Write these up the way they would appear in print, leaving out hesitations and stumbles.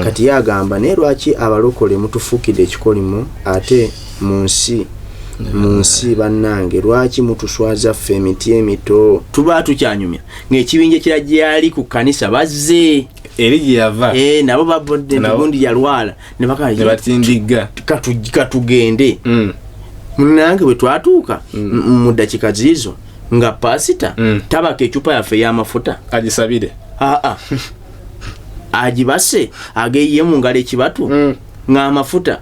kati yagamba ne lwaki abalokole mutufuukidde ekikolimo ate mu nsi bannange lwaki mutuswaza ffe emiti emito tuba tukyanyumya ng'ekibinja kirajje yali ku kanisa bazze eri gye yava nabo babodde gundi yalwala ne batindiga katugende nange bwe twatuuka mu dakika ziizo nga pasita tabaka ecupa yaffe y'amafuta agisabire agibase ageyiye mu ngalo ekibatu ng'amafuta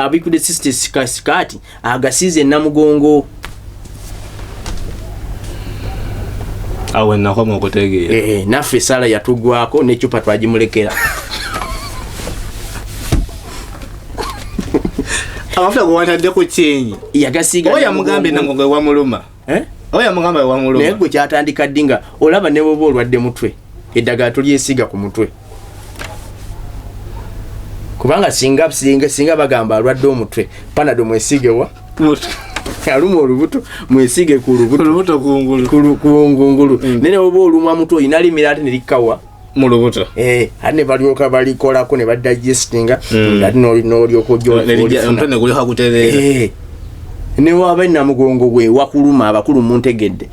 abikude sikati agasiize namugongo awe nakoma okutegeera naffe sala yatugwako n'ecupa twagimulekera amafuta gwatadde ku kyenyi yagasiiga oya mugambe nango gwe wamuluma oya mugambe wamuluma naye gwe kyatandika ddi nga olaba ne bwoba olwadde mutwe eddagala tolyesiiga ku mutwe kubanga singa bagamba alwadde omutwe panado mwesiigewa aluma olubuto mwesiige ku lubuto kungulu nene bwoba olumwa mutwe oyina limira ate nelikkawa mu lubuto ate ne balyoka balikolako ne badigestinga ate n'olyoka ojja ne waba namugongo gwe wakuluma abakulu muntegedde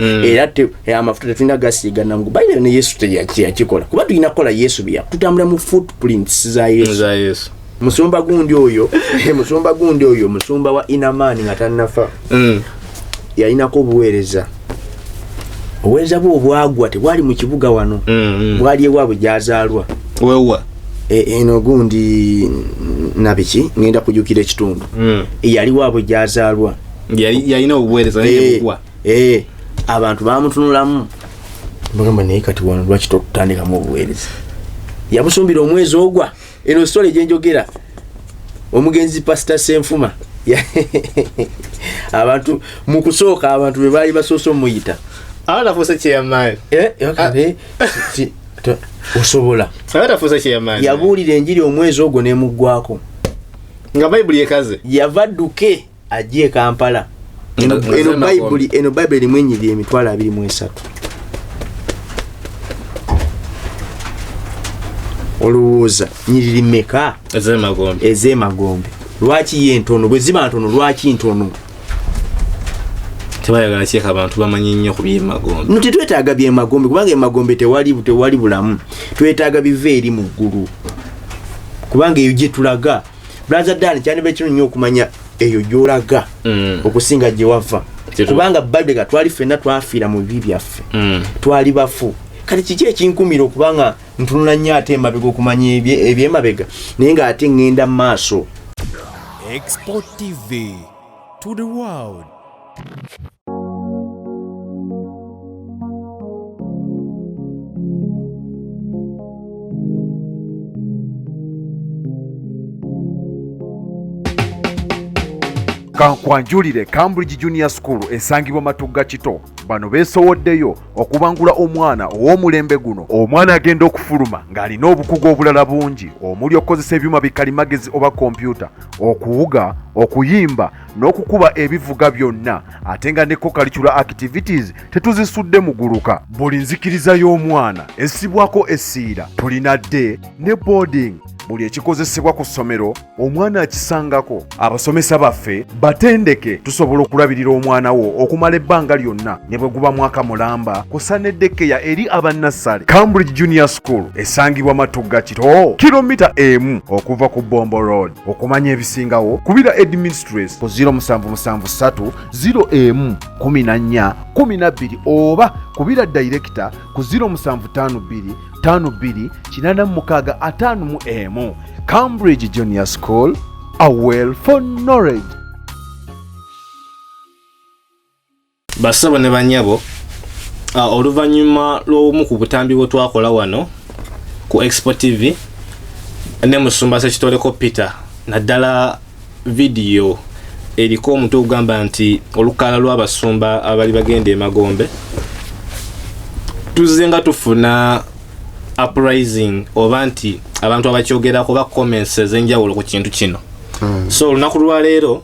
era amafuta tetulina gasiiga namugo bayire ne Yesu teyakikola kuba tulina kukola Yesu bya tutambula mu footprints za Yesu musumba gundi oyo musumba wa inamani nga tannafa yalinako obuweereza obuweereza bwe obwagwa tebwali mu kibuga wano bwali ewaabwe gyazaalwa wewa eno gundi nabiki ngenda kujukira ekitundu yali waabwe gyazaalwa yalina obuweereza nebugwa abantu bamutunulamu bagamba naye kati wano lwaki totandikamu obuweereza yabusumbira omwezi ogwa eno story gyenjogera omugenzi Pastor Senfuma abantu mu kusooka abantu be baali basoose omuyita alafuuse kyeyamaani osobola alafuuse kyeyamaani yabuulira enjiri omwezi ogwo n'emuggwako nga bayibuli ekaze yava dduke ajje Kampala eno bayibuli erimu ennyiriri 23 olowooza nyiriri meka ez'emagombe lwaki ye ntono bwe ziba ntono lwaki ntono tebayagala kyeka abantu bamanyi nnyo ku byemagombe tetwetaaga byemagombe kubanga emagombe tewali bulamu twetaaga bive eri mu ggulu kubanga eyo gye tulaga brother Dan kyanibe kino nnyo okumanya eyo gy'olaga okusinga gye wava kubanga Bible ga twali ffenna twafiira mu bibi byaffe twali bafu kati kiki ekinkumira okubanga ntunula nnyo ate emabega okumanya ebyemabega naye ng'ate ŋŋenda mu maaso. Export TV to the world. Kankwanjulire Cambridge Junior School esangibwa Matugga Kito bano beesowoddeyo okubangula omwana ow'omulembe guno. Omwana agenda okufuluma ng'alina obukugu obulala bungi omuli okukozesa ebyuma bikalimagezi oba kompyuta, okuwuga, okuyimba n'okukuba ebivuga byonna ate nga ne co-curricular activities tetuzisudde muguluka. Buli nzikiriza y'omwana essibwako essiira, tulina day ne boarding. Buli ekikozesebwa ku ssomero omwana akisangako. Abasomesa baffe batendeke tusobola okulabirira omwana wo okumala ebbanga lyonna ne bwe guba mwaka mulamba kusa n'eddekeya eri abannassale. Cambridge Junior School esangibwa Matugga Kito, kilomita 1 okuva ku Bombo Road. Okumanya ebisingawo kubira Administrator ku 0773 01 14 12 oba kubira Director ku 0752 52 Cambridge Junior School, a well for knowledge. Basabo ne banyabo oluvannyuma lw'omu ku butambi bwe twakola wano ku Export TV ne musumba sekitoleko Peter naddala video eriko omuntu ogamba nti olukala lw'abasumba abali bagenda emagombe tuzenga tufuna uprising oba nti abantu abakyogerako ba comments ezenjawulo ku kintu kino. So olunaku lwa leero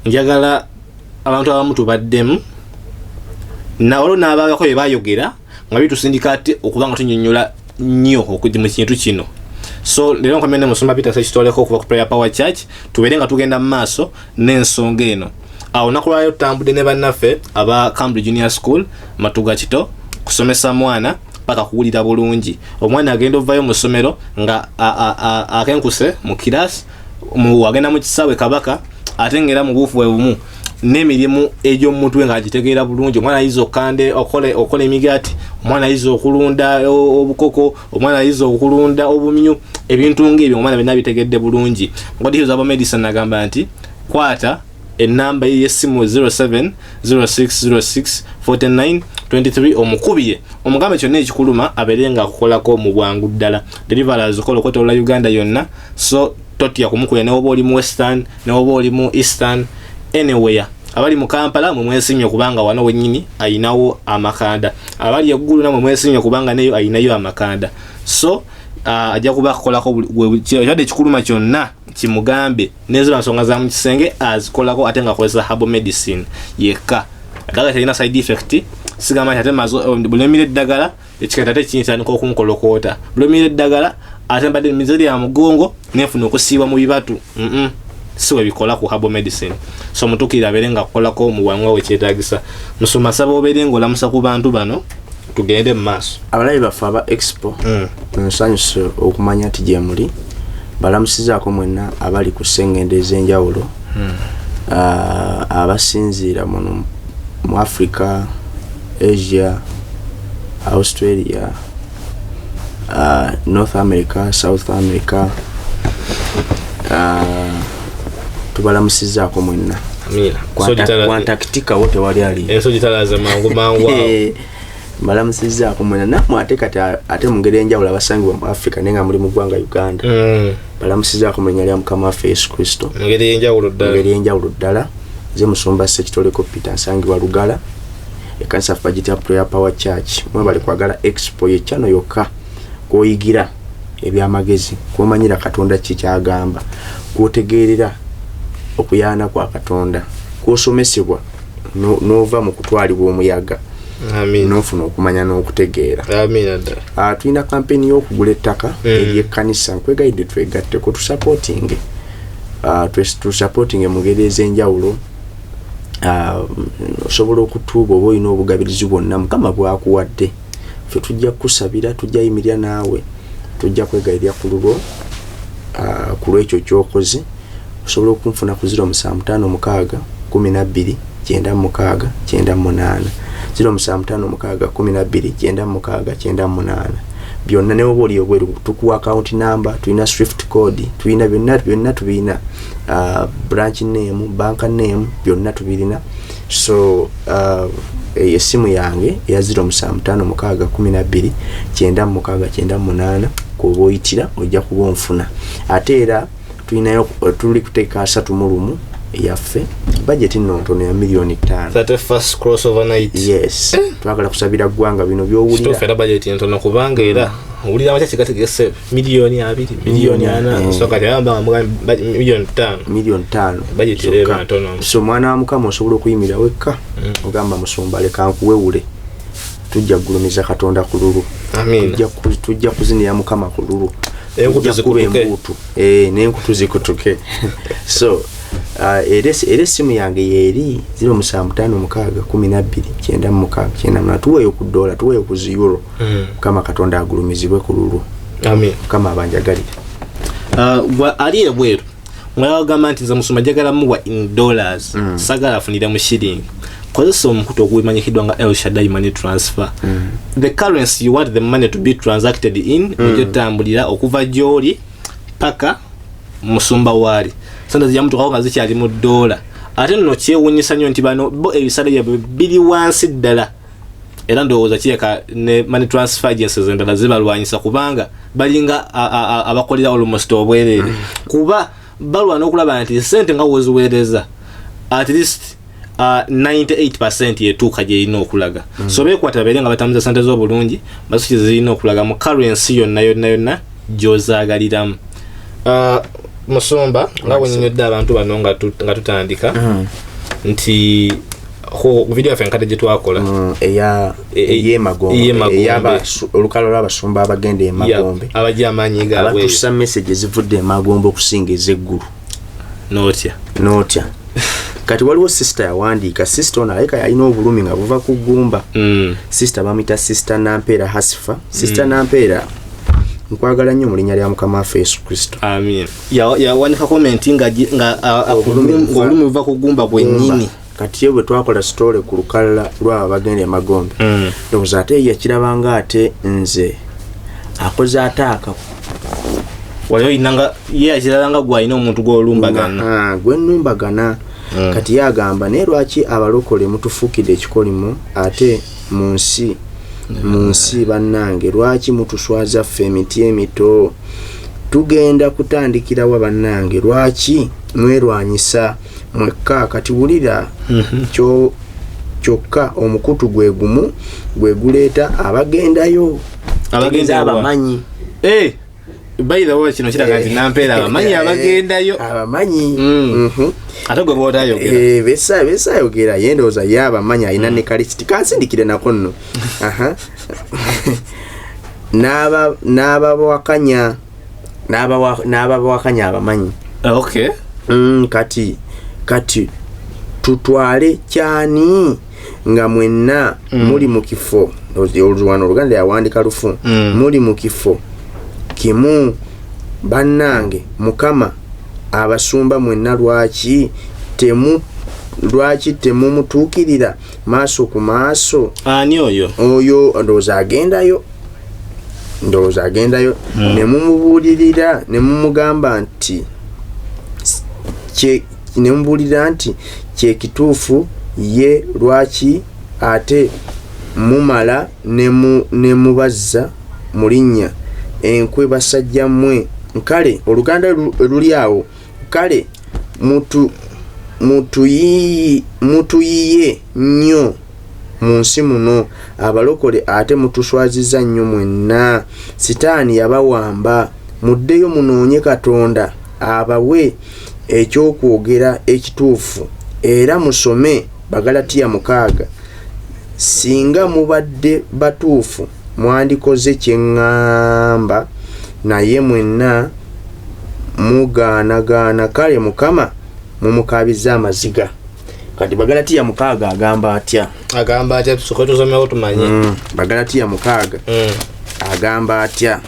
njagala abantu abamu tubaddemu na olwo n'ababako bye bayogera nga bitusindika ate okubanga tunnyonnyola nnyo okujja mu kintu kino. So lero nkomende Musumba Peter sekitoleko okuva ku Prayer Power Church tubere nga tugenda mu maaso n'ensonga eno. Awo nakulwayo tutambudde ne bannaffe aba Cambridge Junior School Matuga Kito kusomesa mwana paka kuwulira bulungi. Omwana agenda ovayo mu ssomero nga akenkuse mu kirasi agenda mu kisaawe Kabaka ate ngera mu buufu bwe bumu n'emirimu egy'omutwe nga agitegeera bulungi. Omwana ayiza okande okole emigati, omwana ayiza okulunda obukoko, omwana ayiza okulunda obumyu, ebintu ng'ebyo omwana byonna bitegedde bulungi. Ngodihizo aba medicine agamba nti kwata enamba y'essimu 0706064923 omukubye omugambe kyonna ekikuluma abeere nga akukolako mu bwangu ddala. Deliverers kola okwetoolola Uganda yonna, so totya kumukuya newoba oli mu Western newoba oli mu Eastern anywhere. Abali mu Kampala mwe mwesimye kubanga wano wennyini ayinawo amakanda, abali eggulu namwe mwesimye kubanga neyo ayinayo amakanda. So ajja kuba akolako kyadde ekikuluma kyonna kimugambe nezira nsonga za mu kisenge azikolako ate nga akozesa herbal medicine yekka. Daga terina side effect sigama ate mazo bulemire eddagala ekikata tekinyitandika okunkolokota bulemire eddagala ate mbadde mizeri ya mugongo nefuna okusiiba mu bibatu siwe bikola ku herbal medicine. So mutukira abere nga akolako mu bwangu we kyetaagisa. Musoma saba obere nga olamusa ku bantu bano tugende mu maaso. Abalabi baffe aba expo nsanyuse okumanya nti gye muli balamusizaako mwenna abali ku ssengende ez'enjawulo abasinziira muno mu Africa, Asia, Australia, North America, South America, tubalamusizaako mwenna. Amina. Kwantaktika wote wali ali. Eso gitalaza mangu. Balamusizaako mwenna namwe ate kati ate mu ngeri enjawulo abasangibwa mu Africa nenga muli mu ggwanga Uganda. Balamusizaako mu linnya lya Mukama waffe Yesu Kristo. Mu ngeri enjawulo ddala. Ze Musumba sekitoleko Peter nsangibwa Lugala. Ekanisa fagita Prayer Power Church. Mwe bali kwagala expo ye chano yokka koyigira ebyamagezi kumanyira Katonda kikyagamba kwotegeerera okuyana kwa Katonda kwosomesebwa nova mu kutwalibwa omuyaga. Amen. Nofuna okumanya n'okutegeera. Amen. Tulina kampeni y'okugula ettaka ery'ekkanisa nkwegaidde twegatte ko tusupporting mu ngeri ez'enjawulo. Osobola okutuuba oba olina obugabirizi bwonna Mukama bwakuwadde. Ffe tujja kusabira, tujja yimirira naawe, tujja kwegayirira ku lulwo ku lwekyo ky'okoze. Osobola okunfuna ku 0756 12 96 98 0756 byonna ne obuli obweru tukuwa account number, tulina Swift code, tulina byonna tubina branch name, bank name byonna tubirina. So esimu yange ya 0756 12 96 kuba oyitira ojja kuba onfuna. Ate era tulinayo tuli kuteeka 3 mu lumu yaffe budget ntono ya $5 million. That first crossover night. Yes. Twagala kusabira ggwanga bino byowulira. Stofera budget ntono kubanga era ulira amache kigategese $2 million soka yamba $5 million budget era ntono. So mwana wa Mukama osobola okuyimira wekka ogamba Musumba leka nkuwewule tujja gulumiza Katonda ku lulu. Amen. Tujja kuzinira Mukama ku lulu. N'enkutu zikutuke. So era simu yange yeri 0756 tuweyo ku $, tuweyo ku €. Kama Katonda agulumizibwe ku lulu. Amen. Kama abanjagalira. Ali ebweru mwagamba nti nze Musumba jagala muwa in dollars sagala afunira mu shilling. Kozesa omukutu ogumanyikidwa nga El Shaddai money transfer. The currency you want the money to be transacted in ojotambulira okuva gyoli paka Musumba wali. Sanda zijamutu kawo zikyali mu $. Ate nno kyewuunyisa nnyo nti bano bo ebisale byabwe biri wansi ddala. Era ndowooza kireka ne money transfer agencies endala zibalwanyisa kubanga balinga abakolera almost obwerere. Kuba balwana okulaba nti sente nga woziweereza at least 98% yetuuka gyerina okulaga. So beekwata beere nga batambuza sente z'obulungi basuki zirina okulaga mu currency yonna gy'ozaagaliramu. Musumba nga bwe nnyonnyodde abantu bano nga tutandika nti ko video yafe nkade gye twakola ey'emagombe olukalo lw'abasumba abagenda emagombe abajja amaanyi gaabwe abatuusa message ezivudde emagombe okusinga ez'eggulu nootya kati waliwo sister yawandiika sister ono aleka yalina obulumi nga buva ku ggumba sister bamuyita sister Nampeera Hasifa sister Nampeera nkwagala nnyo mu linnya lya Mukama waffe Yesu Kristo amen yawanika comment nga obulumi buva ku ggumba bwennyini kati bwe twakola story ku lukalala lw'abo bagenda emagombe ndowooza ate yakirabanga ate nze akoze ataaka waliwo inanga ye yakirabanga gwalina omuntu gw'olumbagana gwenumbagana kati yagamba naye lwaki abalokole mutufuukidde ekikolimo ate mu nsi bannange lwaki mutuswaza ffe emiti emito tugenda kutandikirawa bannange lwaki mwerwanyisa mwekka kati wulira kyokka omukutu gwe gumu gwe guleeta abagendayo abamanyi by the way kino kiraga nti Nampeera abagendayo ate gwe bootayogera besayogera yendowooza y'abamanyi alina ne kalisiti kansindikire nako nno n'abawakanya abamanyi kati tutwale kyani nga mwenna muli mu kifo wano Oluganda yawandika lufu muli mu kifo kimu bannange Mukama abasumba mwenna lwaki temumutuukirira maaso ku maaso ani oyo ndowooza agendayo nemumubuulirira nemumugamba nti kyekituufu ye lwaki ate mumala nemubazza mu linnya enkwe basajja mmwe nkale Oluganda luli awo kale mutuyiye nnyo mu nsi muno abalokole ate mutuswaziza nnyo mwenna sitaani yabawamba muddeyo munoonye Katonda abawe ekyokwogera ekituufu era musome Bagalatiya 6 singa mubadde batuufu mwandikoze kyeŋŋamba naye mwenna mugaanagaana kale Mukama mumukabiza amaziga kati Bagalatiya 6 agamba atya tusooke tusomewo tumanye Bagalatiya 6 agamba atya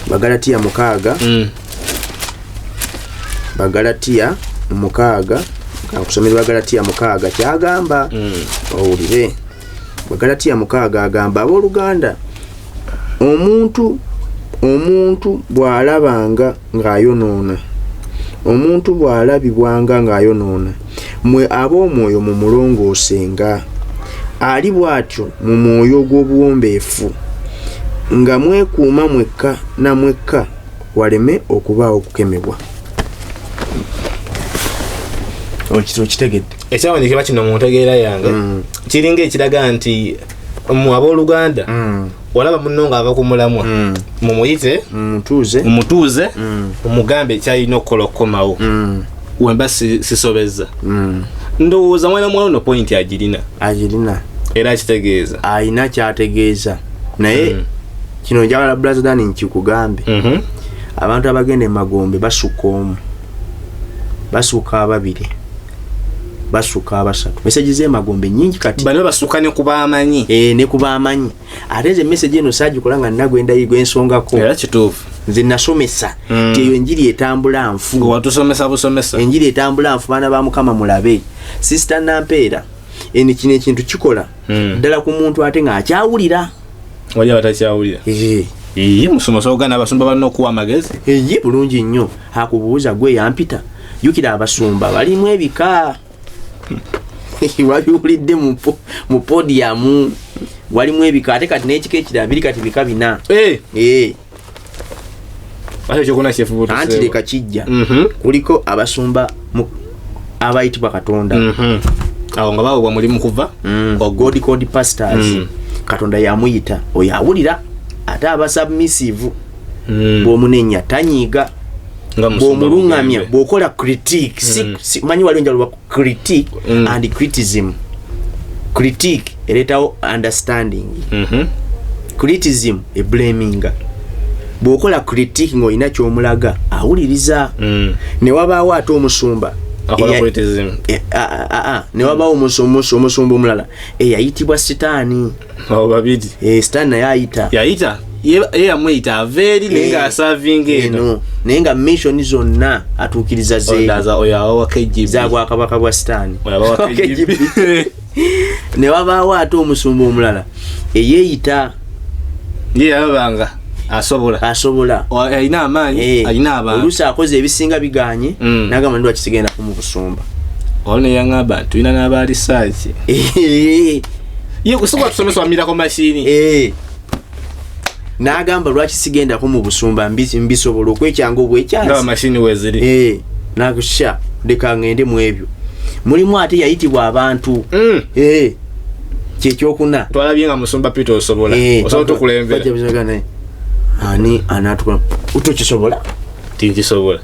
Bagalatiya 6 kankusomera Bagalatiya 6 kyagamba owulire Bagalatiya 6 agamba abooluganda omuntu bw'alabanga ng'ayonoona omuntu bw'alabibwanga ng'ayonoona mwe ab'omwoyo mumulongoosenga ali bw'atyo mu mwoyo gw'obuwombeefu nga mwekuuma mwekka na mwekka waleme okubaawo okukemebwa okitegedde ekyawandiikibwa kino mu ntegeera yange kiringa ekiraga nti mu abooluganda olaba munno ng'ava ku mulamwa mumuyite mumutuuze umugambe ekyalina okukola okukomawo wemba sisobezza ndowooza mwana ono point agirina era akitegeeza alina kyategeeza naye kino njagala brother Dani nkikugambe abantu abagenda emagombe basukka omu basukka ababiri basuka abasatu message z'emagombe nyingi kati bano basuka ne kubaamanyi ne kubaamanyi ate ze message eno sagikolanga nagwenda yigwensongako era kituufu nze nasomesa ti eyo enjiri etambula nfu watusomesa busomesa enjiri etambula nfu baana ba Mukama mulabe sister Nampeera eni kino ekintu kikola ddala ku muntu ate ng'akyawulira wali abatakyawulira musomesa ogana abasumba balina okuwa amagezi bulungi nnyo akubuuza gwe yampita jukira abasumba balimu ebika wabiwulidde mu podium walimu ebika ate kati n'ekika ekirala biri kati bika 4 ate kyokuna kyefubutu anti leka kijja kuliko abasumba abayitibwa Katonda awo nga bawo mulimu kuva God called pastors Katonda yamuyita oyo awulira ate abasubmissive bw'omunenya tanyiiga bw'omulungamya bw'okola critique manyi wali njalo critique and criticism. Critique eletawo understanding. Criticism e blaming. Bwokola critique ng'olina ky'omulaga awuliriza. Ne wabaawo ate omusumba akola criticism. Ne wabaawo omusumba omulala eyayitibwa sitaani. Abo babiri. Sitaani naye ayita ye amwita aveeri naye nga asavinga eno naye nga mission zonna atuukiriza zagwakabaka bwa sitaani. Ne wabaawo ate omusumba omulala eyeeyita ye abanga asobola alina amaanyi alina abantu oluusi akoze ebisinga biganye n'agamba ndi wakisigenda ku mu busumba olwo ne yaŋŋamba tulina n'abalisaaki ye kusobola tusomesa wamirako mashini n'agamba lwaki sigendako mu busumba mbisobola okwekyanga obwekyansi mashini weziri nakusha leka ngende mu ebyo mulimu ate yayitibwa abantu kyekyokuna twalabye nga musumba Peter osobola tokulembera ani anatuka utokisobola tinkisobola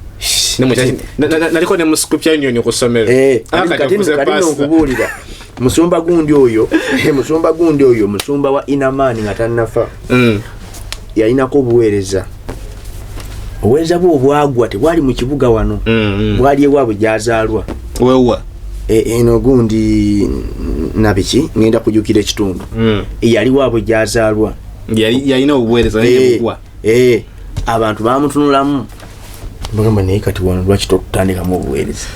naliko ne mu scripture union kusomera okubuulira musumba gundi oyo musumba wa Inamani nga tannafa yayinako obuweereza bwe obwagwa tebwali mu kibuga wano bwali ewaabwe gyazaalwa wewa eno gundi nabiki ngenda kujukira ekitundu yali waabwe gyazaalwa yalina obuweereza nebugwa abantu bamutunulamu bagamba naye kati wano lwaki tokutandikamu obuweereza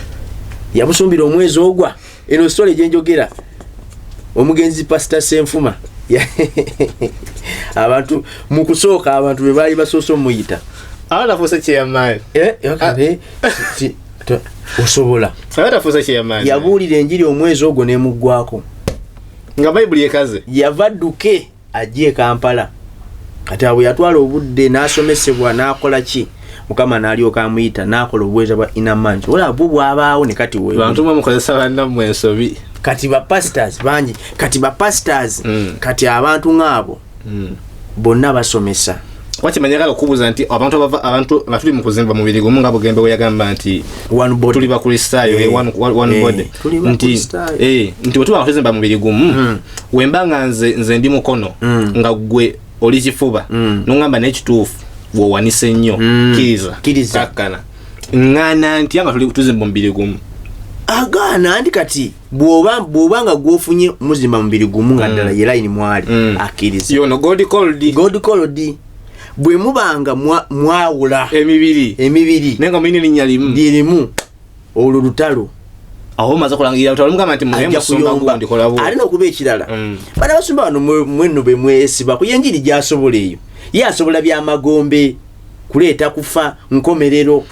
yabusumbira omwezi ogwa eno story gyenjogera omugenzi Pastor Senfuma abantu mu kusooka abantu be baali basoose omuyita abatafuuse kyeyamaani osobola abatafuuse kyeyamaani yabuulira enjiri omwezi ogwo nemuggwako nga bayibuli ekaze yava dduke ajje Kampala kati abwe yatwala obudde n'asomesebwa n'akola ki mukama n'alyoka amuyita n'akola obuweereza bwa Inamani wala bwo bwabaawo ne kati we bantu bamukozesa bannammwe ensobi kati ba pastors bangi kati abantu ng'abo bonna basomesa wakimanyagala okubuuza nti abantu nga tuli mu kuzimba mubiri gumu nga bugembe we yagamba nti tuli bakristaayo one body nti bwe tuba nga tuzimba mubiri gumu wemba nga nze ndi mukono nga gwe oli kifuba nongamba n'ekituufu bw'owanisa ennyo kkiriza kakkana ŋŋaana nti nga tuzimba mubiri gumu agaana ndi kati bw'oba nga gw'ofunye muzimba mubiri gumu nga ddala ye layini mwali akkiriza yono God called bwe mubanga mwawula emibiri naye nga mulina erinnya limu olwo lutalo aho maze kulangirira lutalo mugamba nti musumba gundi kola bwo alina okuba ekirala bana basumba bano mwenno be mwesiba ku yenjiri gy'asobola eyo ye asobola byamagombe kuleeta kufa nkomerero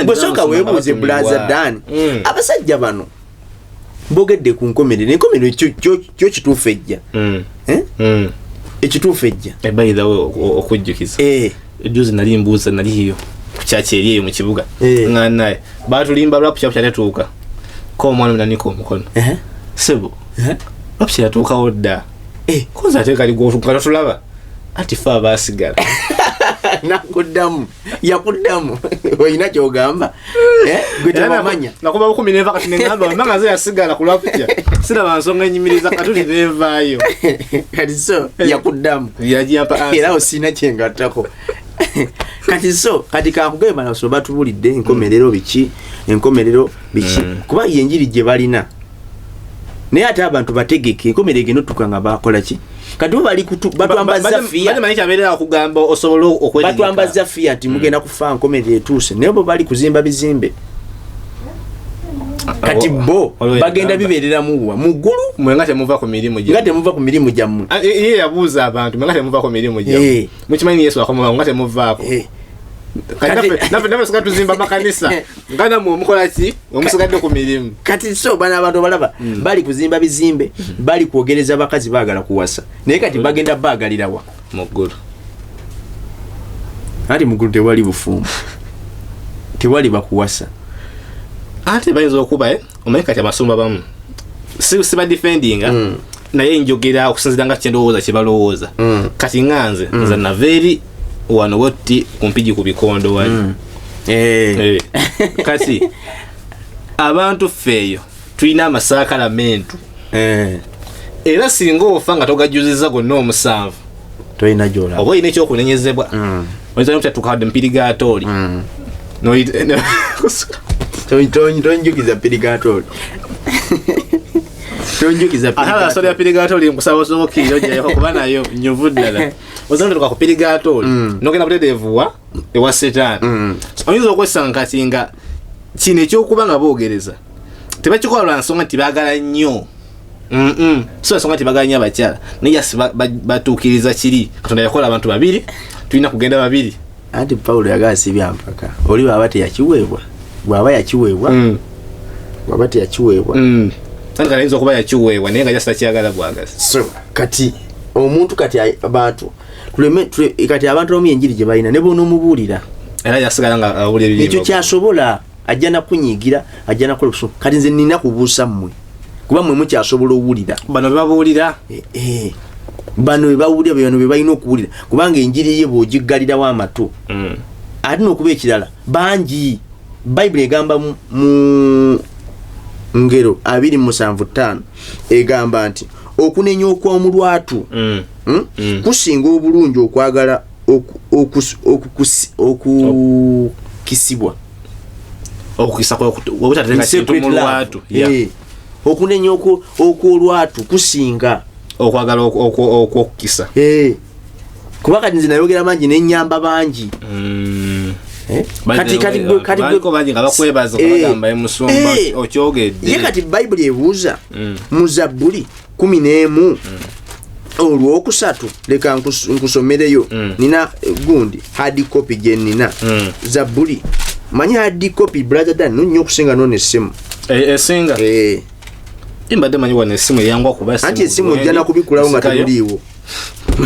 bwe sooka weebuuze Brother Dan abasajja bano bogedde ku nkomerero enkomerero kyo kituufu ejja ekituufu ejja ebayirawo okujjukiza ejuzi nali mbuuza naliyo kukyaki eri eyo mu kibuga ŋŋanaye baatulimba lwapu kyapu kyatetuuka ko omwana munaniko omukono sebo lwapu kyatuukawo dda koza ate kali nga totulaba ati fe abaasigala nakuddamu yakuddamu olina kyogamba gwe tebamanya nakuba 10 neva kati neŋŋamba wamanga ze yasigala ku lwapukya siraba nsonga enyimiriza katuli neevaayo kati so yakuddamu yagiyampa era osina kyengattako kati so kati kakugamba naso batubulidde enkomerero biki kuba yenjiri gye balina naye ate abantu bategeke enkomerero genotuka nga bakola ki kati bali batwambaza fiya bali kyabeerera okugamba osobola okweddiga batwambaza fiya nti mugenda kufa nkomerero etuuse naye bo bali kuzimba bizimbe kati bo bagenda bibeerera muwa muggulu mwenga temuva ku mirimu gyammwe ye yabuuza abantu mwenga temuva ku mirimu gyammwe mukimanyi Yesu akomawo nga temuvaako nafe siga tuzimba makanisa nga namwe omukola ki omusigadde ku mirimu kati so bana abantu balaba bali kuzimba bizimbe bali kwogereza bakazi baagala kuwasa naye kati bagenda baagalirawa muggulu ati muggulu tewali bufumbo tewali bakuwasa ate bayinza okuba omanyi kati amasumba bamu siba defendinga naye njogera okusinzira nga kyendowooza kyebalowooza kati nganze nze naveeri wano wotti kumpigi ku bikondo wali kati abantu feeyo tulina amasakalamentu era singa ofa nga togajuziza gonna omusanvu toyina gyola oba olina ekyokunenyezebwa oyinza nokutetukadde mpirigaatooli tonjukiza pirigaatooli tonjukiza asoli ya pirigaatooli nkusaba osobokiire ojayo kuba nayo nyuvu ddala oyinza notetuka ku pirigaatooli nogenda butereevuwa ewa setaani oyinza okwesanga kati nga kino ekyokuba nga boogereza tebakikola lwa nsonga nti baagala nnyo so nsonga nti baagala nnyo abakyala naye yasi batuukiriza kiri katonda yakola abantu babiri tulina kugenda babiri anti Pawulo yagasibya mpaka oli bwaba teyakiweebwa bwaba teyakiweebwa kati ayinza okuba yakiweebwa naye nga yasi kyagala bwagazi so kati omuntu kati abantu kati abantu bamu enjiri gye balina ne bonomubuulira era yasigala nga awulira ebyo ekyo kyasobola ajja nakunyiigira ajja nakola buso kati nze nina kubuusa mmwe kuba mmwe mukyasobola owulira bano bebabuulira bano bebawulira bano bebalina okuwulira kubanga enjiri ye bw'ogiggalirawo amatu ate n'okuba ekirala bangi bayibuli egamba mu ngero 2:7-5 egamba nti okunenya okw'omulwatu kusinga obulungi okwagala okukisibwa okukisa obutateeka kintu mu lwatu okunenya okw'olwatu kusinga okwagala okwokukisa kuba kati nze nayogera bangi nenyamba bangi ye kati bayibuli ebuuza mu Zabbuli 11 olwokusatu leka nkusomereyo nina gundi hard copy gye nina Zabbuli manyi hard copy brother Dan nonyo okusinga none essimu esinga imbadde manyi wane essimu yangwa kuba essimu anti essimu ojjana kubikulawo nga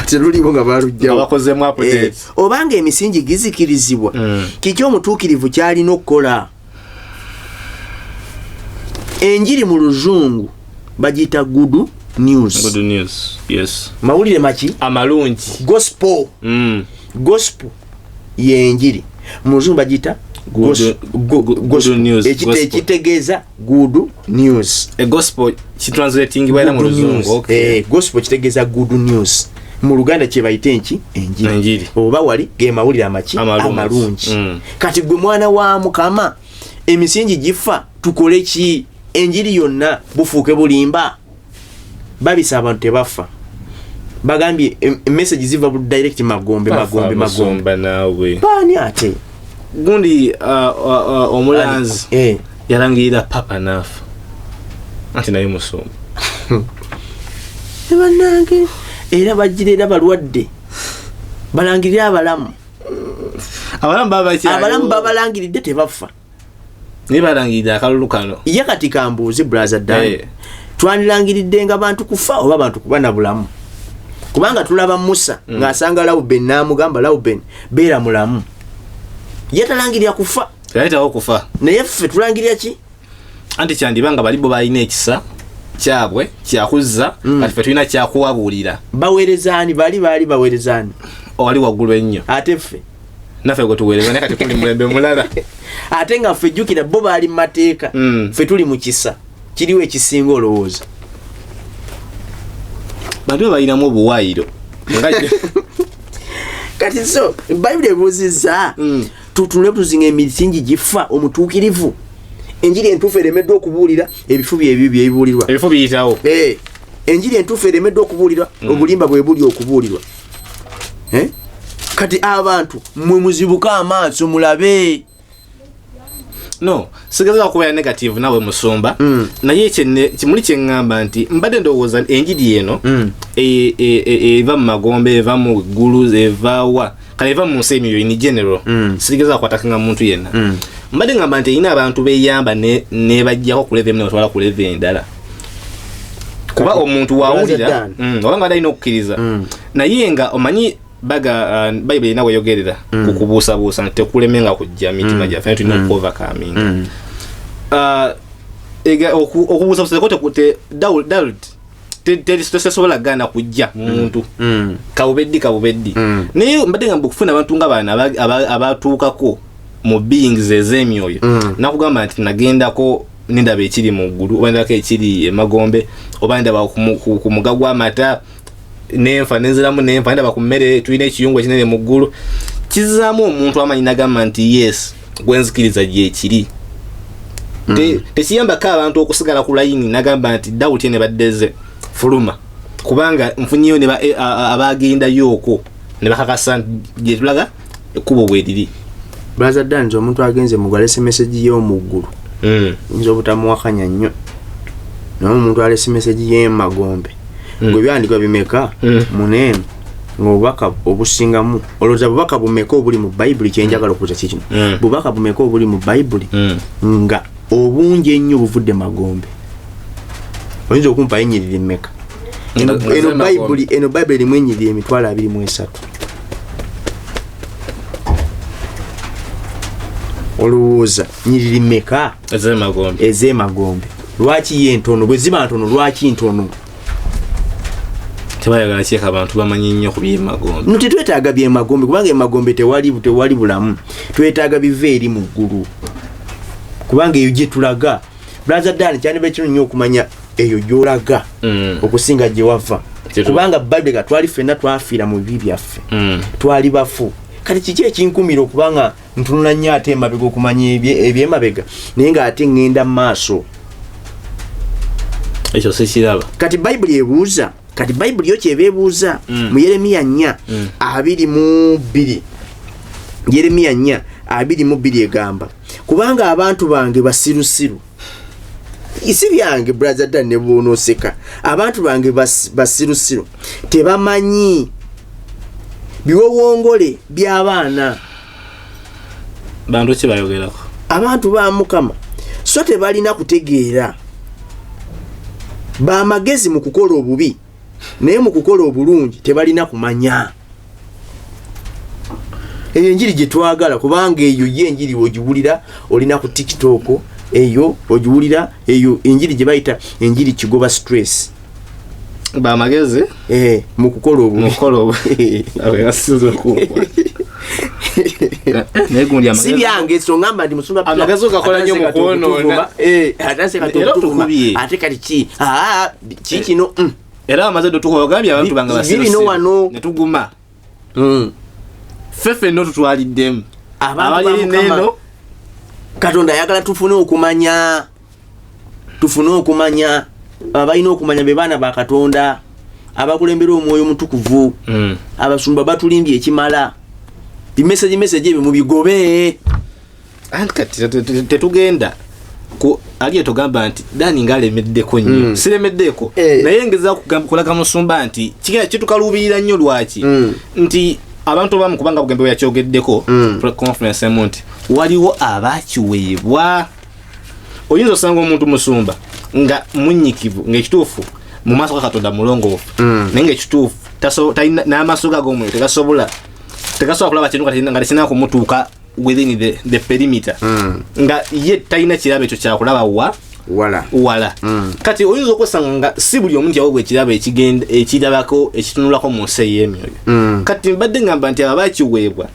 teruliiwo nga balujjawo abakozemu update obanga emisingi gizikirizibwa kiki omutuukirivu kyalina okukola enjiri mu luzungu bagiyita good news yes mawulire maki amalungi gospel yenjiri mu luzungu bagiyita ekitegeeza good news gospel kitranslating baira mu luzungu gospel kitegeeza good news mu Luganda kye bayite enki enjiri oba wali ge mawulire amaki amalungi kati gwe mwana wa Mukama emisingi gifa tukole ki enjiri yonna bufuuke bulimba babisa abantu tebafa bagambye message ziva bu direct magombe nawe bani ate gundi omulanzi yalangirira papa nafa ati naye musumba ebanange era bajirira balwadde balangirira abalamu babalangiridde tebafa ne balangirira akalulu kano ye kati kambuuzi brother Dan twandirangiridde nga bantu kufa oba bantu kuba na bulamu kubanga tulaba Musa ng'asanga Lawuben n'amugamba Lawuben beera mulamu yetalangirira kufa yayitawo kufa naye ffe tulangirira ki anti kyandibanga balibo balina ekisa kyabwe kyakuzza kati ffe tulina kyakuwabuulira baweerezaani baali baweerezaani wali waggulu ennyo ate ffe naffe gwe tuweereza naye kati tuli mulembe mulala ate nga ffe jjukira bo baali mu mateeka ffe tuli mu kisa kiriwo ekisinga olowooza bantu balinamu obuwaayiro kati so bayibuli ebuuzizza tutule tuzinga emisingi gifa omutuukirivu enjiri entuufu eremeddwa okubuulira ebifu byebyo byebibuulirwa ebifo biyitawo enjiri entuufu eremeddwa okubuulirwa obulimba bwe buli okubuulirwa kati abantu mmwe muzibuka amaaso mulabe no sigeza kubeera negative nawe musumba naye kimuli kyeŋŋamba nti mbadde ndowooza enjiri eno eva mu magombe eva mu ggulu evaawa kale eva mu nsi emyo in general sigeza kukwataka muntu yenna mbadde ngamba nti erina abantu beyamba ne bajjako ku leve emu ne batwala ku leve endala kuba omuntu waawulira oba nga alina okukkiriza naye nga omanyi bayibuli nawe yogerera kukubuusabuusa nti tekulemenga kujja mitima gyaffe tulina okuovercoming okubuusabuusa tesobola gana kujja muntu kabubeddi naye mbadde ngamba okufuna abantu nga bana abatuukako mu beings ez'emyoyo nakugamba nti nagendako nindaba ekiri mu ggulu oba ndabako ekiri Magombe oba ndaba ku muga gw'amata nenfa nenziramu nenfa ndaba ku mmere tulina ekiyungu ekinene mu ggulu kizaamu omuntu amanyi nagamba nti yes gwenzikiriza gyekiri tekiyambako abantu okusigala ku layini nagamba nti dawuti ne baddeze fuluma kubanga nfunyeyo abagendayo okwo ne bakakasa gyetulaga ekkubo bweriri Brother Dan omuntu agenze mugalese message yo mu ggulu nzo butamuwakanya nnyo n'omuntu alese message ye Magombe gwe byandikwa bimeka munene ngobaka obusingamu oloza bubaka bumeka obuli mu Bible kyenjagala okuza kikino bubaka bumeka obuli mu Bible nga obunje ennyo buvudde Magombe oyinza okumpa enyiriri meka eno Bible erimu enyiriri emitwalo 23 olowooza nyiriri meka eze Magombe lwaki ye ntono bwe ziba ntono lwaki ntono tebayagala kyeka abantu bamanyi nnyo ku by'Emagombe tetwetaaga by'Emagombe kubanga Emagombe tewali bulamu twetaaga bive eri mu ggulu kubanga eyo gye tulaga Brother Dan kyandibadde kino nnyo okumanya eyo gy'olaga okusinga gye wava kubanga Bible twali ffenna twafiira mu bibi byaffe twali bafu kati kiki ekinkumira okubanga ntunula nnyo ate emabega okumanya eby'emabega naye ng'ate ngenda mu maaso ekyo sikiraba kati Bible ebuuza kati Bible yo kyebeebuuza mu Yeremiya 4:22 Yeremiya 4:22 egamba kubanga abantu bange basirusiru isi byange Brother Dan ne boonoseka abantu bange basirusiru tebamanyi biwowongole by'abaana bantu ki bayogerako abantu ba Mukama so tebalina kutegeera ba magezi mu kukola obubi naye mu kukola obulungi tebalina kumanya eyo enjiri gye twagala kubanga eyo yenjiri ogiwulira olina ku TikTok eyo ogiwulira eyo enjiri gye bayita enjiri kigoba stress ba magezi mu kukola obubi abasizo ku negundi si byange so ngamba ndi musumba amagazo gakola nnyo mu kwonoona atase katokutuma ate kati ki kino era amaze tukogambye abantu banga basiro netuguma fefe no tutwaliddemu abali neno Katonda yagala tufune okumanya abalina okumanya be baana ba Katonda abakulembera omwoyo mutukuvu abasumba batulimbye ekimala message ebyo mubigobe kati tetugenda ku aliye togamba nti Dani ngalemeddeko nnyo siremeddeko naye ngeza kulaga musumba nti kigenda kitukalubirira nnyo lwaki nti abantu bamu kubanga bugembe yakyogeddeko conference emonti waliwo abakiweebwa oyinza osanga omuntu musumba nga munyikivu ng'ekituufu mu maaso ga Katonda mulongoofu naye ng'ekituufu talina n'amaaso ga g'omwoyo tegasobola kulaba kintu kati nga tekirina kumutuuka within the perimeter nga ye talina kirabo ekyo kyakulaba wala kati oyinza okwesanga nga si buli omuntu yaweebwa ekirabo ekirabako ekitunulako mu nsi ey'emyoyo kati mbadde ngamba nti aba bakiweebwa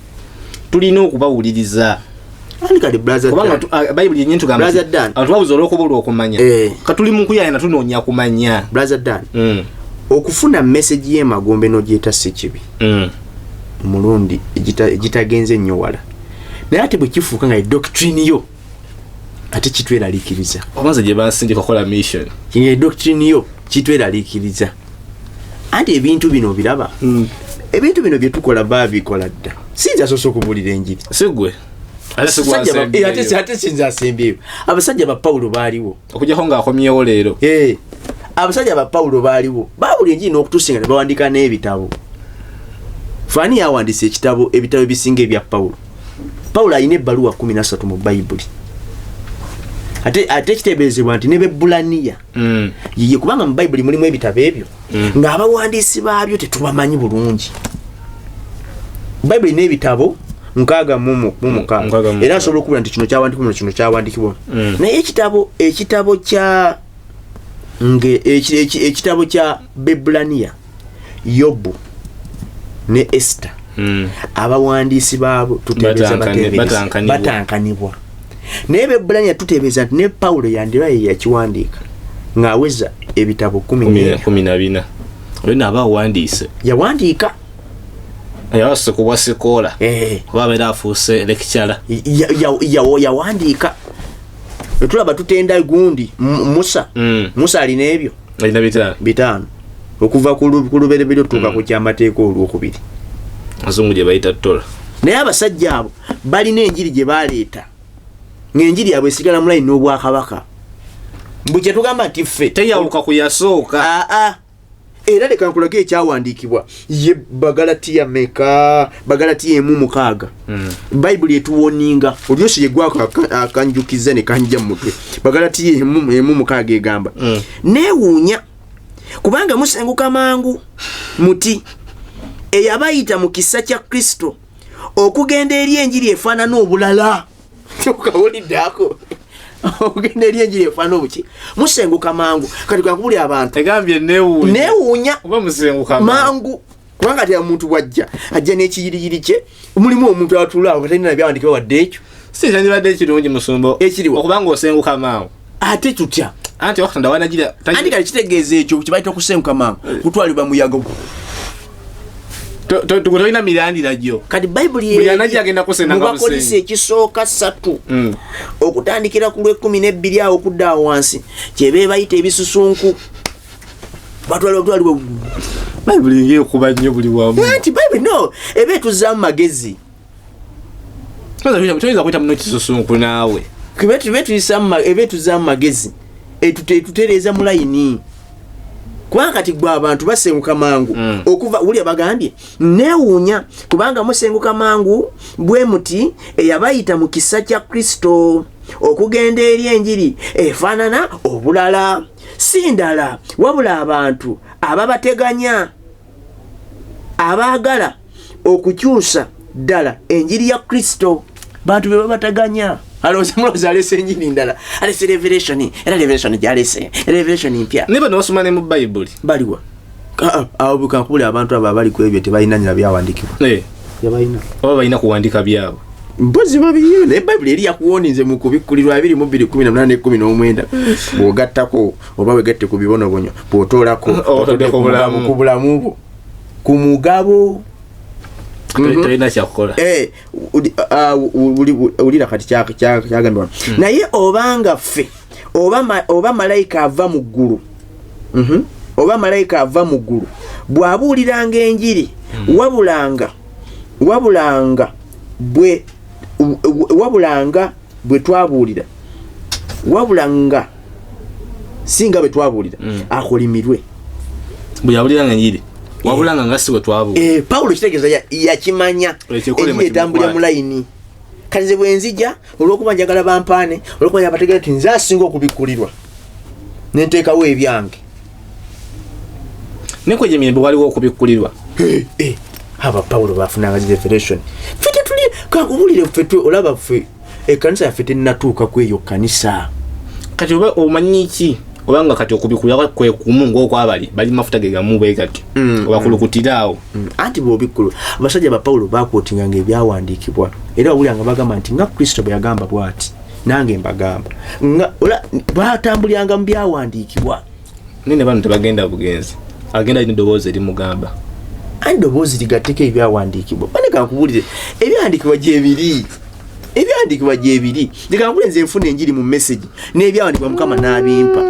tulina okubawuliriza kubanga Bible yenyewe tugamba abantu babuza olw'okubulwa okumanya katuli mu kuyayana tunoonya kumanya Brother Dan okufuna message y'Emagombe n'ogyeta si kibi mulundi egitagenze nnyo wala naye ate bwe kifuuka nga doctrine yo ate kitweraliikiriza omaze gye basindika kola mission kino doctrine yo kitweraliikiriza anti ebintu bino biraba ebintu bino bye tukola baabikola dda sinza soso okubulira enjiri sigwe ate sinza asembyeyo abasajja ba Pawulo baaliwo okujjako ng'akomyewo leero abasajja ba Pawulo baaliwo baawula enjiri n'okutusinga ne bawandika n'ebitabo Fani yawandiise ekitabo ebitabo ebisinga ebya Pawulo ayina ebbaluwa 13 mu Bayibuli ate kiteeberezebwa nti ne Bebbulaniya yiye kubanga mu Bayibuli mulimu ebitabo ebyo ng'abawandiisi baabyo tetubamanyi bulungi Bayibuli n'ebitabo 6 era asobola okubula nti kino kyawandikibwa kino kyawandikibwa naye ekitabo kya Bebbulaniya Yobu ne Esther abawandiisi baabo tuteebeza batankanibwa naye Bebbulaniya tutebeeza nti ne Pawulo yandiba ye yakiwandiika ng'aweza ebitabo 14 olina abawandiise yawandiika yawase kubwa sekola kuba abeera afuuse lecturer yawandiika tulaba tutenda gundi Musa alina ebyo alina 5 okuva ku lubereberye otuuka ku kyamateeka olwokubiri azungu gye bayita Torah. Naye abasajja abo balina enjiri gye baleeta ng'enjiri yabwe esigala mu layini n'obwakabaka mbu kye tugamba nti ffe teyawuka ku yasooka era leka nkulage ekyawandiikibwa ye Bagalatiya meka Bagalatiya 1:6 Bayibuli etuwoninga olyosi yegwako akanjukiza ne kanja mu mutwe Bagalatiya 1:6 egamba neewuunya kubanga musenguka mangu muti eyabayita mu kisa kya Kristo okugenda eri enjiri efaanana obulala tukawuliddako okugenda eri enjiri efaanana obuki musenguka mangu kati kakubuli abantu egambye neewuunya oba musenguka mangu kubanga ati omuntu bwajja ajja n'ekiyiriyiri kye mulimu omuntu atulaawo katalina byawandikibwa wadde ekyo sikyandibadde ekirungi musumba ekiriwo okubanga osenguka mangu ate tutya anti wakati ndawanagira anti kali kitegeeza ekyo kibayita okusenguka mangu kutwalibwa muyaga tolina mirandira gyo kati Bayibuli mubakozesa ekisooka 3 okutandikira ku lw'12 awo okudda awo wansi kyebe bayita ebisusunku batwalibwa Bayibuli ng'ekuba nnyo buli wamu anti Bayibuli no ebe tuzaamu magezi toyinza kwita muno kisusunku naawe ebe tuzaamu magezi etutereeza mu layini kubanga kati gwe abantu basenguka mangu okuva uli bagambye neewuunya kubanga musenguka mangu bwe muti eyabayita mu kisa kya Kristo okugenda eri enjiri efaanana obulala si ndala wabula abantu ababateganya abaagala okukyusa ddala enjiri ya Kristo bantu be babateganya alose alese enjiri ndala alese revelation era revelation jalese revelation mpya niba nosoma ne mu Bayibuli baliwa abo bukakule abantu aba bali ku ebyo tebalina nyina byawandikibwa yabalina oba balina kuwandika byabo mpozi babiye ne Bayibuli eri yakuwoninze mu kubikulirwa 2:18 bwogattako oba wegatte ku bibonobonyo bw'otoolako ku bulamu ku mugabo tolina kyakukola ulira kati kyagambibwa naye obanga ffe oba malayika ava mu ggulu oba malayika ava mu ggulu bw'abuuliranga enjiri wabulanga bwe twabuulira wabulanga singa bwe twabuulira akolimirwe bwe yabuliranga enjiri wabulanga nga siwe twabu Paulo kitegeeza yakimanya etambulira mu layini kalize bwenzija olw'okuba njagala bampaane olw'okuba yabategera nti nze asinga okubikulirwa nenteekawo ebyange nekweje mirembe waliwo okubikulirwa aba Paulo bafunanga revelation ffe tetuli kakubulire ffe olaba ffe ekkanisa yaffe tennatuuka kweyo kanisa kati oba omanyi ki obanga kati okubikulira kwe kumu ng'okwabali bali mafuta ge gamu bwe gati obakulukutiraawo anti bw'obikkulu abasajja ba Pawulo baakootinganga ebyawandiikibwa era wawuliranga bagamba nti nga Kristo bwe yagamba bw'ati nange mbagamba baatambuliranga mu byawandiikibwa nene bano tebagenda bugenzi agenda alina eddoboozi erimugamba ani ddoboozi ligatteko ebyawandiikibwa baneka nkubulire ebyawandiikibwa gyebiri leka nkubulire nze nfuna enjiri mu message n'ebyawandiikibwa Mukama n'abimpa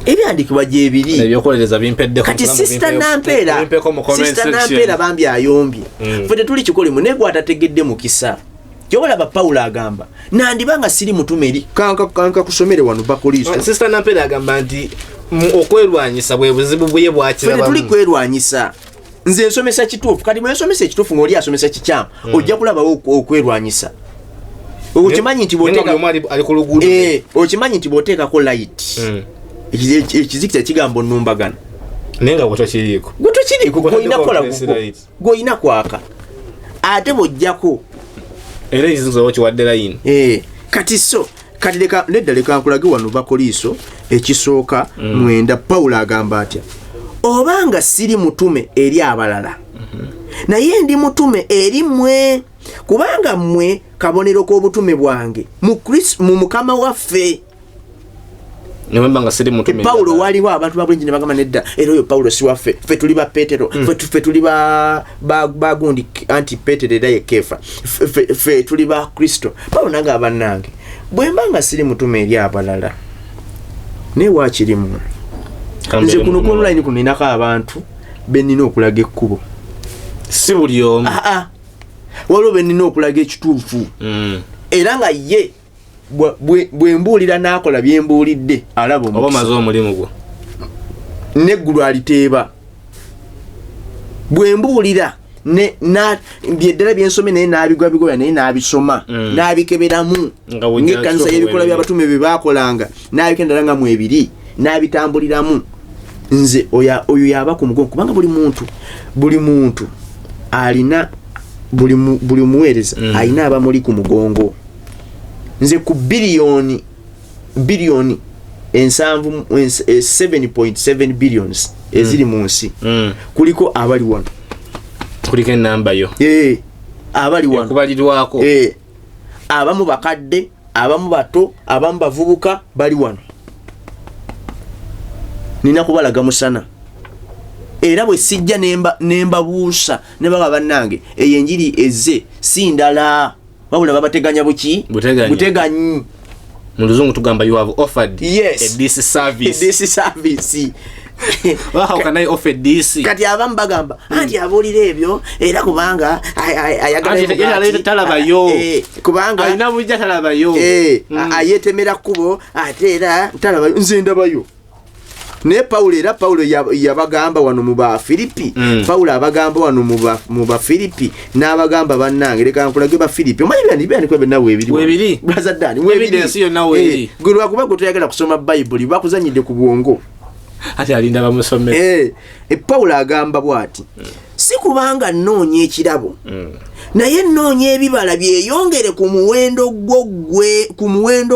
ebyandikibwa gyebiri ebyokolereza bimpeddeko kati sister Nampeera bambi ayombye ffe tetuli kikolemu naye gwatategedde mu kisa kyobalaba Pawulo agamba nandibanga siri mutume eri kanka kusomere wano Bakolisto sister Nampeera agamba nti okwerwanyisa bwe buzibu buye bwakirabamu tuli kwerwanyisa nze nsomesa kituufu kati bwe nsomesa ekituufu ng'oli asomesa kikyamu ojja kulabawo okwerwanyisa okimanyi nti okimanyi nti bw'oteekako light ekizikita kigamba nnumbagana naye nga gwetokiriiko gw'olina kwaka ate bw'ojjako era ekizikizo kiwadde layini kati leka nkulage wano Bakoliiso ekisooka 9 Pawulo agamba atya obanga siri mutume eri abalala naye ndi mutume eri mmwe kubanga mmwe kabonero k'obutume bwange mu Mukama waffe. Nemwembanga siri mutume. Paulo waliwo abantu babwenji ne bagamba nedda era oyo Paulo si waffe, ffe tuli ba Petero, ffe tuli bagundi anti Petero era ye Kefa, ffe tuli ba Kristo. Paulo nanga abannange bwe mbanga siri mutume eri abalala ne wakirimu nze kuno ku online kuno inako abantu benina okulaga ekkubo si buli omu waliwo benina okulaga ekituufu era nga ye bwe mbuulira n'akola bye mbuulidde alaba oba omaze omulimu gwo n'eggulu aliteeba bwe mbuulira byeddala byensome naye n'abigwabigoya naye n'abisoma n'abikeberamu ng'ekkanisa y'ebikola by'abatume bye baakolanga n'abikendala nga mu ebiri n'abitambuliramu. Nze oyo yaba ku mugongo kubanga buli muntu alina buli muweereza alina abamuli ku mugongo. Nze ku biliyoni 7.7 billions eziri mu nsi kuliko abali wano, kuliko enamba yo abali wano kubalirwako, abamu bakadde, abamu bato, abamu bavubuka bali wano. Nina kubalaga musana era bwe sijja nembabuusa ne baba bannange eyo enjiri ezze si ndala wabula babateganya buteganyi. Mu luzungu tugamba you have offered this service. How can I offer this? Kati abamu bagamba anti abuulira ebyo era kubanga ayagala talabayo kubanga alina bujja talabayo ayetemera kkubo ate era talabayo nze ndabayo. Ne Paulo yabagamba wano mu ba Filipi, Paulo abagamba wano mu ba Filipi n'abagamba bannange leka nkulage ba Filipi. Omanyi byani kwa nawe ebiri brother Dan evidence yo nawe eri gwe lwakuba gwe toyagala kusoma Bible bakuzanyidde ku bwongo ati alinda bamusomera. Paulo agamba bwati si kubanga nnoonya ekirabo naye nnoonya ebibala byeyongere ku muwendo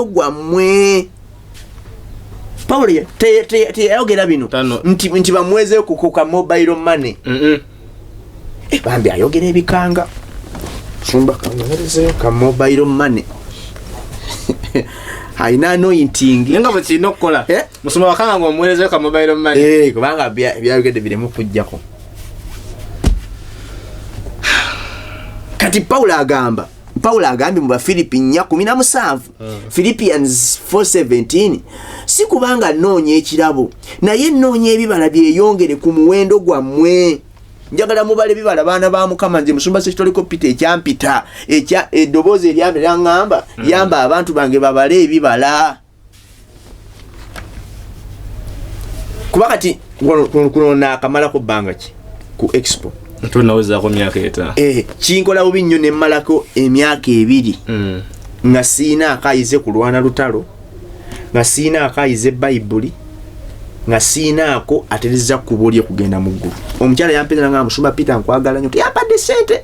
gwammwe. Paulo teyayogera bino nti bamweze kukuka mobile money. Bambi ayogera ebikanga sumba kangereze ka mobile money. Haina anointing nga bwekirina okukola musoma wakanga ng'omuweereza ka mobile money kubanga byayogedde biremu kujjako. Kati Paulo agambye mu Bafilipi 4:17 Philippians 4:17 si kubanga nnoonya ekirabo naye nnoonya ebibala byeyongere ku muwendo gwammwe. Njagala mubale ebibala baana ba Mukama. Nze musumba sekitoliko Peter ekyampita eddoboozi eryambera ngamba yamba abantu bange babale ebibala kuba kati kuno nakamalako bbanga ki ku expo tunawezako myaka eta kinkola bubi nnyo ne mmalako emyaka 2 nga siina akayize kulwana lutalo, nga siina akayize Bible, nga siinaako atereza kubulye kugenda mu ggulu. Omukyala yampeza nga musumba Peter nkwagala nnyo teyampadde ssente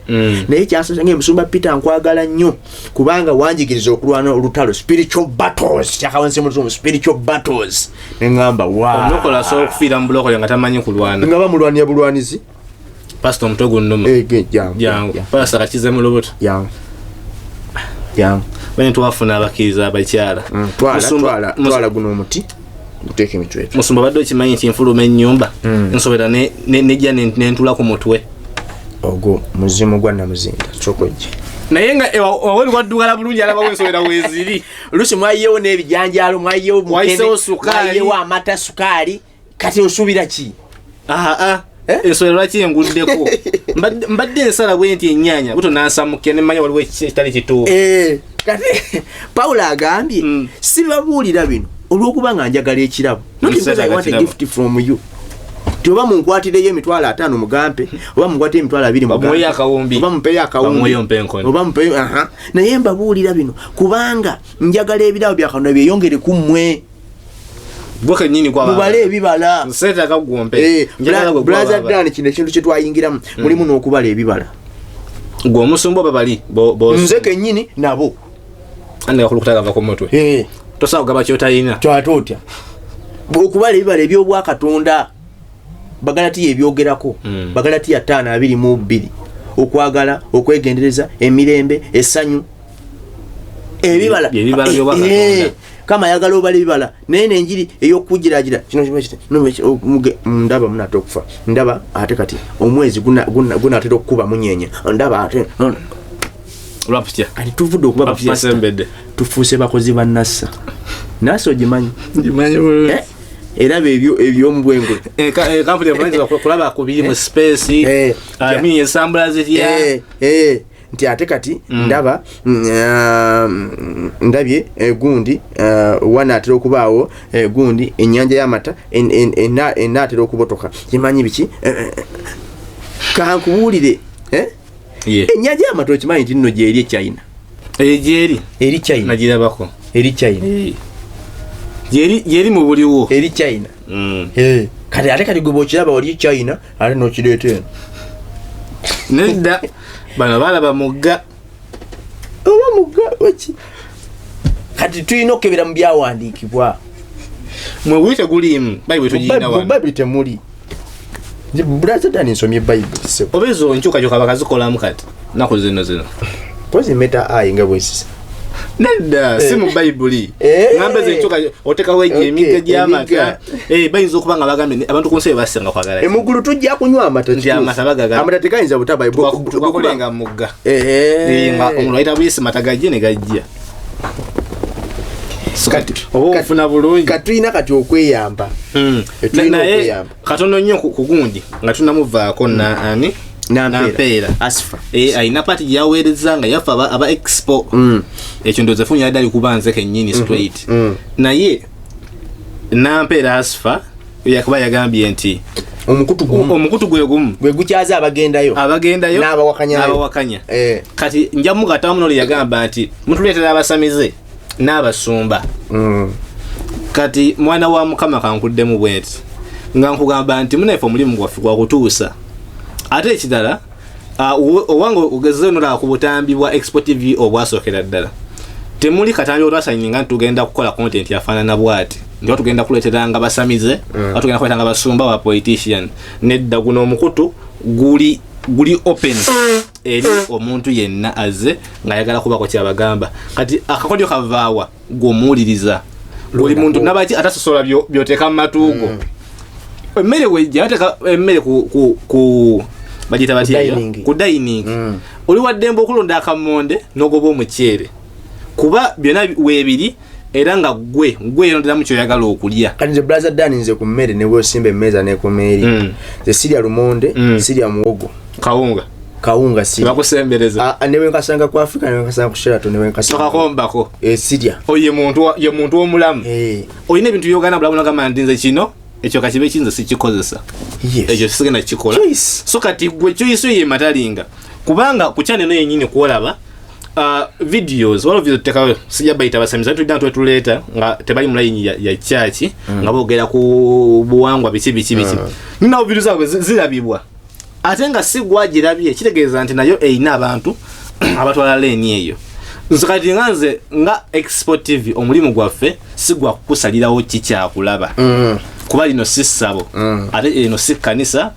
naye kyasoosa nga musumba Peter nkwagala nnyo kubanga wanjigiriza okulwana olutalo spiritual battles kyakawanse mu spiritual battles nengamba omulokola asobola okufiira mu bulokole nga tamanyi kulwana nga bamulwanira bulwanizi. Pastor Mtogo Nnoma jangu Pastor Kakize mu lubuto jangu bane twafuna abakkiriza abakyala twala guno omuti guteeke emitwe. Musumba badde okimanyi nti nfuluma ennyumba nsobera nejja nentula ku mutwe ogwo muzimu gwa namuzinda sokojje naye nga owoli waddugala bulungi alaba wensobera weziri olusi mwayiyewo n'ebijanjalo mwayiyewo mwayiyewo amata sukaali kati osuubira ki? Ensolo lwaki enguddeko mbadde ensala bwenti ennyanya buto nansamuke nemanya waliwo ekitali kituufu. Kati Paulo agambye sibabuulira bino olw'okuba nga njagala ekirabo. Not because I want a gift from you. Oba munkwatireyo emitwalo 5 mugampe oba munkwatireyo emitwalo 2 mugampe oba mumpeyo akawumbi oba mumpeyo naye mbabuulira bino kubanga njagala ebirabo bya Katonda byeyongere ku mmwe. Bwoke nyini kwa mubale ebibala nseta kagwompe njagala gwe brother Dan kino ekintu kye twayingiramu mulimu n'okubala ebibala gwe omusumba babali nze kennyini nabo ande akulukutaga va ku mutwe tosawo gaba kyotayina twatotya okubala ebibala eby'obwakatonda Bagalatiya ebyogerako Bagalatiya 5:22 okwagala okwegendereza emirembe essanyu ebibala kama yagala obala ebibala naye n'enjiri ey'okujiragira kino ndaba munate okufa ndaba ate kati omwezi gunaatera okukuba munyeenya ndaba ate kati tuvudde okuba tufuuse bakozi ba nasa nasa ogimanyi era ebyomu bwengula kulaba kubiri mu space ensambula zitya nti ate kati ndaba ndabye gundi wanaatera okubaawo gundi ennyanja y'amata enaatera okubotoka kimanyi biki kankubuulire ennyanja y'amata okimanyi nti nno gyeri eChina eri China nagirabako eri China yeri mu buliwo eri China kati ate kati gwe bw'okiraba oli China ate n'okireeta eno nedda bano balaba mugga oba mugga waki kati tulina okukebera mu byawandiikibwa mwe buli tegulimu bayibuli tugirina wano bayibuli temuli Brazadani nsomye bayibuli sebo oba ezo nkyukakyuka bakazikolamu kati naku zino pozi meta ayi nga bwesisa nedda si mu bayibuli ngamba zenkyuka otekawo emigga gy'amata bayinza okuba nga bagambye abantu ku nsi bebasinga kwagala emugulu tujja kunywa amata amata tegayinza tugakolenga mu mugga nga omululu ayita buyisi mata gajje ne gajja oba ofuna bulungi katulina kati okweyamba naye katono nnyo ku gundi nga tunamuvaako ani nampeera asifa ayina pati gyaweereza nga yafa aba expo ekyo ndoze funya yadali kubanze kennyini straight naye nampeera asifa yakuba yagambye nti omukutu gwe gumu gwe gukyaza abagendayo n'abawakanya kati njamu katamu noli yagamba nti mutuleetera abasamize n'abasumba kati mwana wa mukama kankuddemu bweti nga nkugamba nti munefe omulimu gwaffe gwakutuusa ate ekidala owange ogezeo nolaba ku butambi bwa Expo TV obwasookera ddala temuli katambi otwasanyiga nti tugenda kukola content yafaanana bwati nti tugenda kuleeteranga basamize tugenda kuleetanga basumba ba politician nedda guno omukutu guli open eri omuntu yenna azze ng'ayagala kubako kyabagamba kati akakodyo kavaawa gw'omuwuliriza buli muntu nabaki atasosola byoteeka mu matuugo emmere wejja ateka emmere ku bagita batya ku dining oli waddembe okulonda akamonde n'ogoba omuceere kuba byonna weebiri era nga gwe yonoderamu kyoyagala okulya kati nze brother Dan nze ku mmere ne bwesimba emmeeza nekomeeri ze sirya lumonde sirya muwogo kawunga si bakusembereza newe nkasanga ku Africa newe nkasanga ku Sheraton newe nkasanga kakombako sirya oye muntu omulamu oyina ebintu byogana bulamu nagamba ndinze kino ekyo kakibe kinze sikikozesa ekyo sigenda kikola so kati gwe choice ye matalinga kubanga ku channel no yenyini kuolaba videos wala video tekawe sija baita basamiza tu tuleta nga tebali mulayini ya church nga bogera ku buwangwa bichi nina video zawe zirabibwa ate nga sigwagirabye kitegeeza nti nayo eina abantu abatwala leni eyo nzikati nganze nga Expo TV omulimu gwaffe sigwa kusalirawo kikyakulaba kuba lino sisabo ate eno si kanisa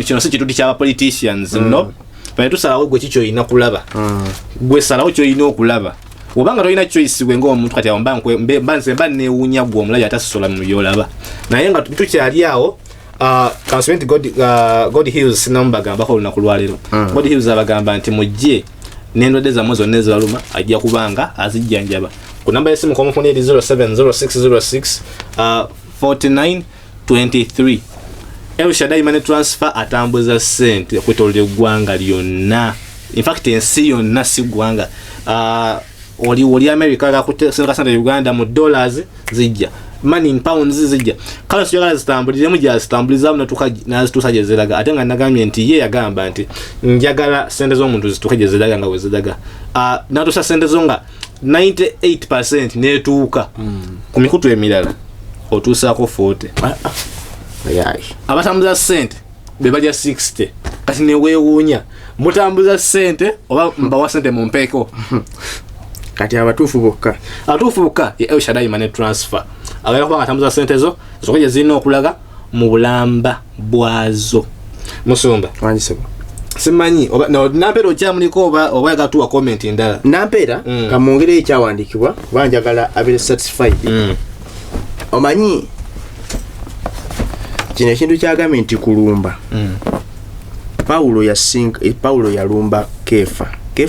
kino si kituti ky'aba politicians no bali tusalawo gwe kikyo ina kulaba gwe salawo kyo ina okulaba obanga toyina choice gwe ng'omuntu kati mbanze neewuunya gwe omulayi atasosola mu byolaba naye nga tukyali awo Councilment God Hills sinambagambako olunaku lwaleero God Hills abagamba nti mujje n'endwadde zammwe zonna ezibaluma ajja kubanga azijjanjaba ku namba y'essimu komufuni eri 070606 4923 El Shaddai Money Transfer atambuza sente kwetolera eggwanga lyonna in fact ensi yonna si ggwanga oli America gakutesenga sente Uganda mu dollars zijja money in pounds zijja kala siyagala zitambuliremu gyazitambulizaamu nazituusa gye ziraga ate nga nagambye nti ye yagamba nti njagala sente z'omuntu zituuke gye ziraga nga bwe ziraga natuusa sente zo nga 98% neetuuka ku mikutu emirala otuusaako 40 abatambuza sente be balya 60 kati neweewuunya mutambuza sente oba mbawa sente mu mpeeko kati abatuufu bokka ye El Shaddai Money Transfer agala kuba atambuza sente zo zokje zirina okulaga mu bulamba bwazo musumba wanjisebo simanyi oba no nampera okyamuliko oba yagatuwa comment ndala nampera kamongere ekyawandikibwa banjagala abere satisfied omanyi kino ekintu kyagambye nti kulumba Paulo yalumba Kefa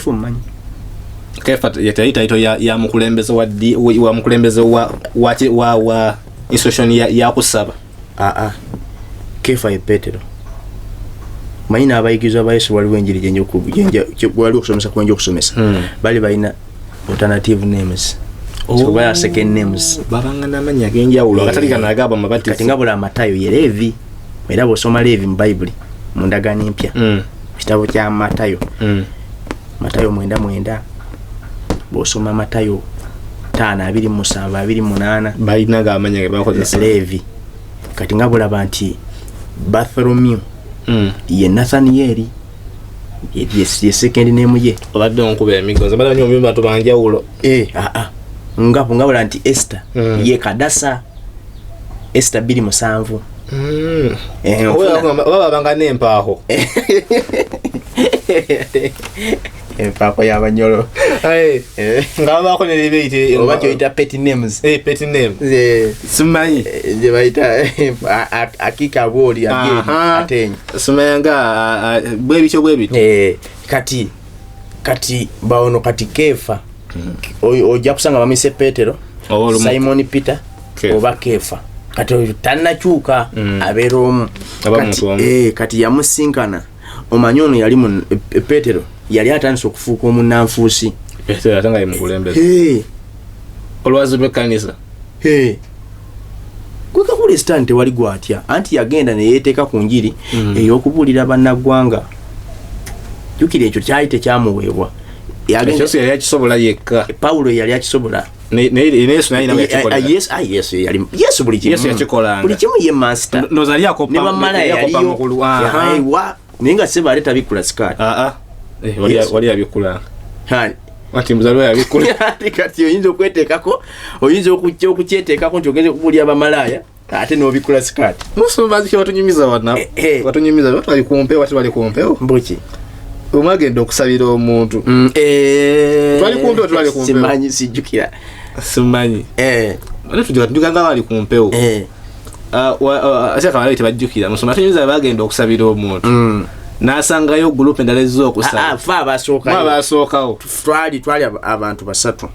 omanyi Kefa yataito ya mukulembeze wa mukulembeze wa institution ya kusaba Kefa ye Petero manyi n'abayigirizwa ba Yesu waliwo enjiri gyenje waliwo okusomesa kwenje okusomesa bali balina alternative names so baya second names babanga namanya genjawulo akatali kanagaba mabati kati ngabula Matayo ye Levi era bosoma Levi mu Bible mu ndagaano empya kitabo kya Matayo Matayo 9:9 bosoma Matayo 5:27-28 balina gamanya bakozesa Levi kati ngabula banti Bartholomew ye Nathaniel ye second name ye obadde onkuba emigozo bala nyo myumba to banjawulo ngabula nti Esther ye Kadasa Esther 2:7 oba banga nempaho empako y'abanyolo nga bako ne libeyite oba kyoyita petty names petty name simanyi je bayita akika bwoli atenyi simanga bwebityo kati baono kati Kefa ojja kusanga bamise Petero Simon Peter oba Kefa kati tannakyuka abeera omu kati yamusinkana omanyi ono yali mu Petero yali atandise okufuuka omunnanfuusi Petero atanga ye mukulembeze olwazi lw'ekkanisa kweka kuli stand tewali gwatya anti yagenda ne yeeteeka ku njiri ey'okubuulira bannaggwanga jukira ekyo kyali tekyamuweebwa Yesu yali akisobola yekka Paulo yali akisobola Yesu naye yakikola Yesu buli kimu ye master nozali akopa ne bamala yaliyo ninga seba aleta bikula skati wali abikula ati muzalwa yabikula kati oyinza okweteekako oyinza okukyeteekako nti ogenze kubuulya abamalaya ate n'obikula skati musumbazi kye watunyumiza wana watunyumiza batwali kumpewo ati bali kumpewo mbuki omwagenda okusabira omuntu twali kumpewo simanyi sijjukira simanyi tujuganga bali kumpewo ate akamala tebajjukira musoma tunyumiza bagenda okusabira omuntu nasangayo group endala ezzo okusaba abasookawo twali abantu basatu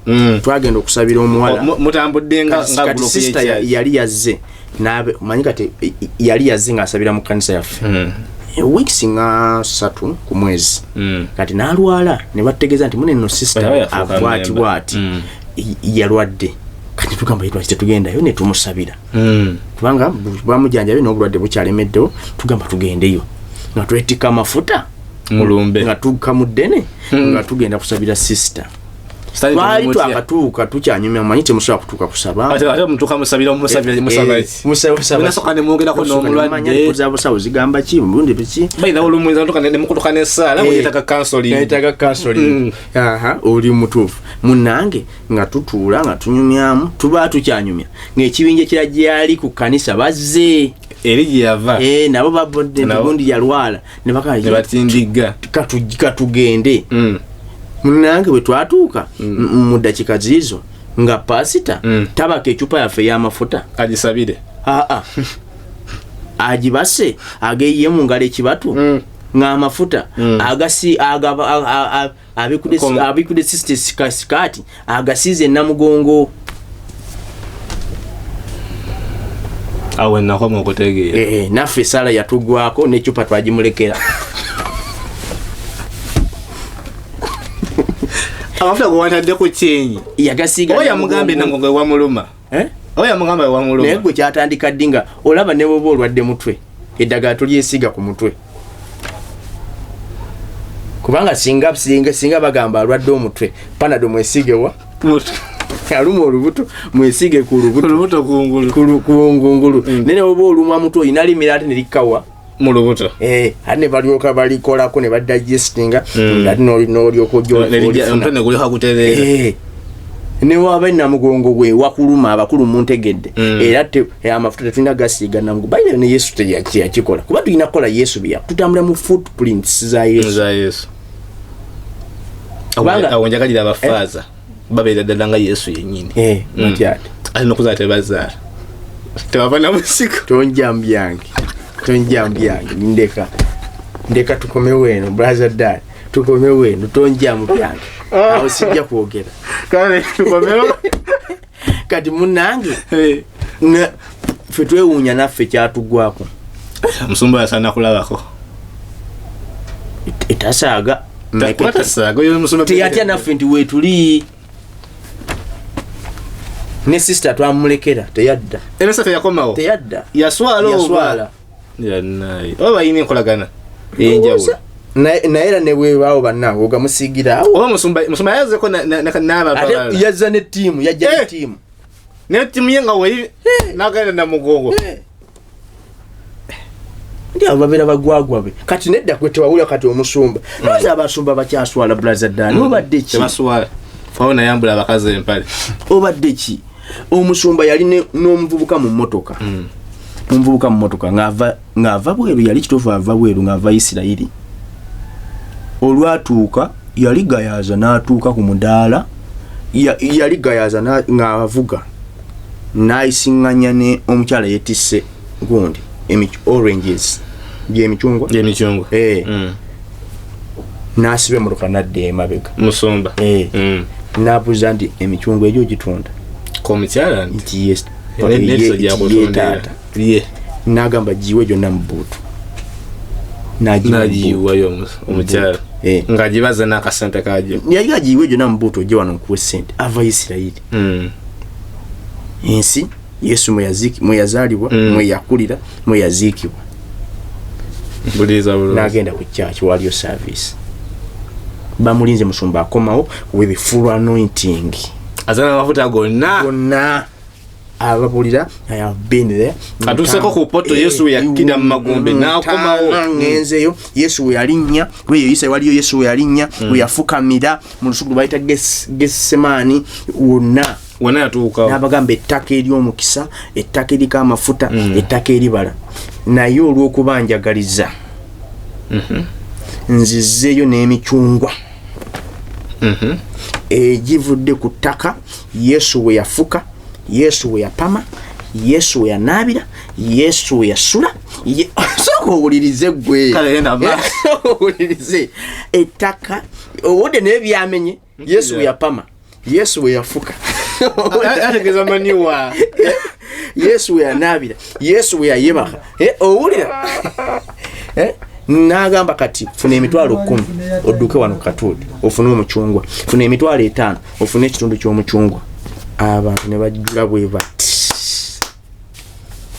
twagenda okusabira omuwala mutambudde nga group sister yali yazze nabe manyi kati yali yazze ng'asabira mu kanisa yaffe weeks nga 3 ku mwezi kati nalwala ne bategeeza nti muneno sister bwati yalwadde kati tugamba yitwa tugendayo ne tumusabira kubanga bamujanjabe n'obulwadde bukyalemeddewo tugamba tugendeyo nga twetika amafuta mulumbe nga tukamudene nga tugenda kusabira sister twali twakatuuka tukyanyumya manyi temusobola kutuuka kusaba ate mutuuka musabira musabane mwongerako n'omulwadde kuzabusawo zigamba ki mulundi biki bayina olumwiza nemukutuka n'essaala yetaka counseling oli mutuufu munnange nga tutuula nga tunyumyamu tuba tukyanyumya ng'ekibinja ekira gyali ku kanisa bazze eri gyeyava nabo babodde ntugundi yalwala ne batindiga katugende munange bwe twatuuka mu dakika ziizo nga pasita tabaka ecupa yaffe y'amafuta agisabire agibase ageyiye mu ngalo ekibatu ng'amafuta abikude sister sikati agasiize namugongo awe nakoma okutegeera naffe esala yatugwako n'ecupa twagimulekera amafuta gwatadde ku kyenyi yagasiiga oya mugambe nangongo wamuluma oya mugambe wamuluma naye gwe kyatandika ddinga olaba ne bwoba olwadde mutwe eddagala tulyesiiga ku mutwe kubanga singa bagamba alwadde omutwe panado mwesiigewa aluma olubuto mwesiige ku lubuto kungulu nene oba oluma mutwe oyina limira ate nelikkawa mu lubuto ate ne balyoka balikolako ne badigestinga ate n'olyoka omutwe ne guleka gutereera ne waba namugongo gwe wakuluma abakulu muntegedde era amafuta tetulina gasiiga namugongo bayire ne Yesu yakikola kuba tulina kukola Yesu bya tutambula mu footprints za Yesu awonjagalira abafaza babeera ddala nga Yesu yennyini mutyate alina okuzaala tebazaala tebava na musiko tonjambyange ndeka tukomewo eno brother dad tukomewo eno tonjamu byange awo sijja kwogera kale tukomewo kati munange ffe twewuunya naffe kyatugwako musumba yasaana kulabako etasaaga teyatya naffe nti weetuli ne sister twamulekera teyadda enesa teyakomawo teyadda yaswala oba yina enkolagana enjawulo naera ne bwebaawo bannange ogamusiigira awo oba musumba yazeko ate yazza ne ttiimu yajja ne ttiimu ne ttiimu ye nga weri n'agenda namugongo ndi abo babeera bagwagwa be kati nedda kwe tewawulira kati omusumba lwaki abasumba bakyaswala brother dani obadde ki tebaswala fawo nayambula abakazi empale obadde ki omusumba yali n'omuvubuka mu mmotoka omuvubuka mu mmotoka ng'ava bweru yali kituufu ava bweru ng'ava Isirayiri olwatuuka yali gayaza n'atuuka ku mudaala yali gayaza ng'avuga n'ayisiŋŋanya ne omukyala yeetisse gundi oranges gy'emicyungwa n'asiba emmotoka nadda emabega musumba n'abuuza nti emicyungwa egyo gitunda komukyala nti taata n'agamba giwe gyonna mu buutu nagiwayo omukyala ng'agibaza n'akasente kagyo yali agiwe gyonna mu buutu ojje wano nkuwe ssente ava Isirayiri ensi Yesu mwe yazaalibwa mwe yakulira mwe yaziikibwa n'agenda ku church waliyo service bamulinze musumba akomawo with the full anointing azana amafuta gonna ababulira I have been there atuseko ku poto Yesu yakida mu magombe n'akomawo ngenzeyo Yesu yalinnya we yise waliyo Yesu yalinnya we yafukamira mu lusuku bayita Getsemani wonna yatuukawo n'abagamba ettaka ery'omukisa ettaka eriko amafuta ettaka eribala naye olw'okubanjagaliza nzizzeeyo n'emicyungwa egivudde ku ttaka Yesu we yafuka Yesu we yapama Yesu we yanaabira Yesu we yasula sooka owulirize gwe owulirize ettaka owudde naye byamenye Yesu we yapama Yesu we yafuka ategeza maniwa Yesu we yanaabira Yesu we yayebaka owulira n'agamba kati funa emitwalo 10 odduke wano Katudi ofune omucungwa funa emitwalo 5 ofune ekitundu ky'omucungwa abantu ne bajjula bwe bati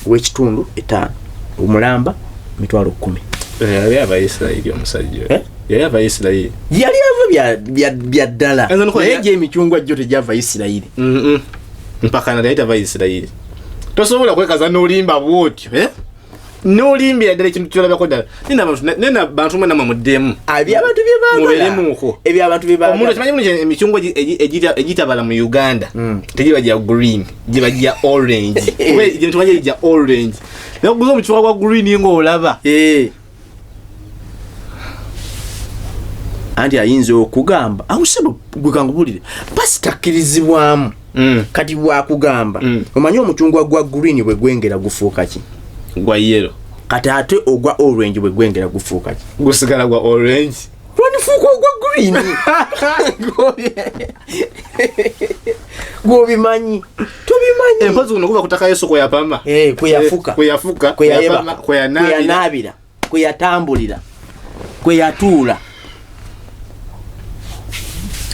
w'ekitundu 5 omulamba emitwalo 10 yali Abayisirayiri omusajja yali Abayisirayiri yali ava bya ddala naye gy'emicyungwa gyo tegyava Isirayiri mpaka na yali Abayisirayiri tosobola kwekaza n'olimba bwotyo n'olimbira ddala ekintu kyolabako ddala nina bantu mwe namwe muddemu abantu muberemuko ebyabantu bye baagala omuntu kimanyi bulungi emicyungwa egitabala mu Uganda tegiba gya green giba gya orange kuba ekintu kanje gya orange naye okuguza omucyungwa gwa green ng'olaba anti ayinza okugamba awusebe gwe kangubulire pasitakkirizibwamu kati bwakugamba omanyi omucungwa gwa green bwe gwengera gufuuka ki gwa yellow kati ate ogwa orange bwe gwengera gufuuka ki gusigala gwa orange lwanifuuka ogwa green gwobimanyi tobimanyi empozi guno kuva kutaka Yesu kwe yapama kwe yafuka kwe yayebaka kwe yanaabira kwe yatambulira kwe yatuula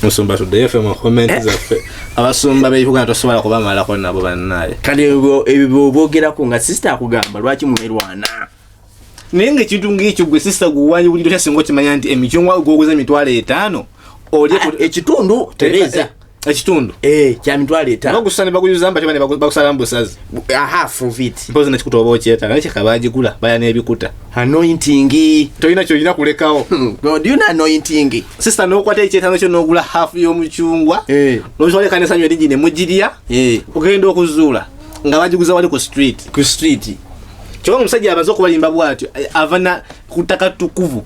musumba tuddeyo ffe mu comment zaffe abasumba b'Uganda tosobola kubamalako nabo bannaye kale ebyo boogerako nga sister akugamba lwaki mumerwana naye ng'ekintu ng'ekyo gwe sister guwanyi buliro kyasinga okimanya nti emicyungwa gw'oguza emitwalo 5 olye ekitundu tereza ekitundu kya mitwalo 5 bagusane baguyuza mba tebane bagusala mbusazi half of it mpozi nekikuta oba okyeta nga kyeka bagigula bayana ebikuta anointing toyina kyolina kulekawo do you know anointing sister n'okwata ekyetano kyo n'ogula half y'omucungwa n'ozwala ekanisa nyo eringi ne mugirya ogenda okuzuula nga bagiguza wali ku street kyokka omusajja abaze okubalimba bw'atyo avana ku ttaka ttukuvu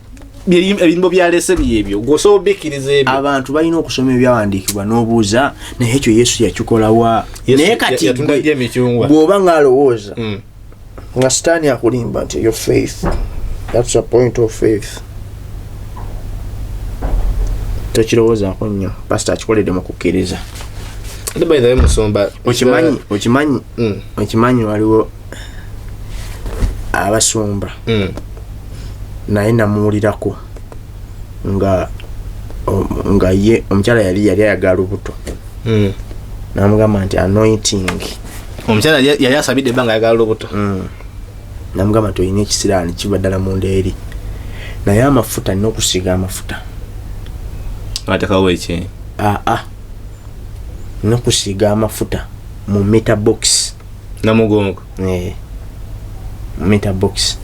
ebirimbo byalese byebyo gwosobola obikkiriza ebyo abantu balina okusoma ebyawandiikibwa n'obuuza naye ekyo yesu yakikolawa naye kati bw'oba ng'alowooza nga sitaani akulimba nti your faith that's a point of faith tokirowoozaako nnyo pasita akikoledde mu kukkiriza by musomba okimanyi waliwo abasumba naye namuwulirako nga ye omukyala yali ayagala lubuto namugamba nti anointing omukyala yali asabidde ebbanga ayagala lubuto namugamba nti olina ekisiraani kiba ddala munda eri naye amafuta nina okusiiga amafuta atekawo eki nina okusiiga amafuta mu meter box namugongo meter box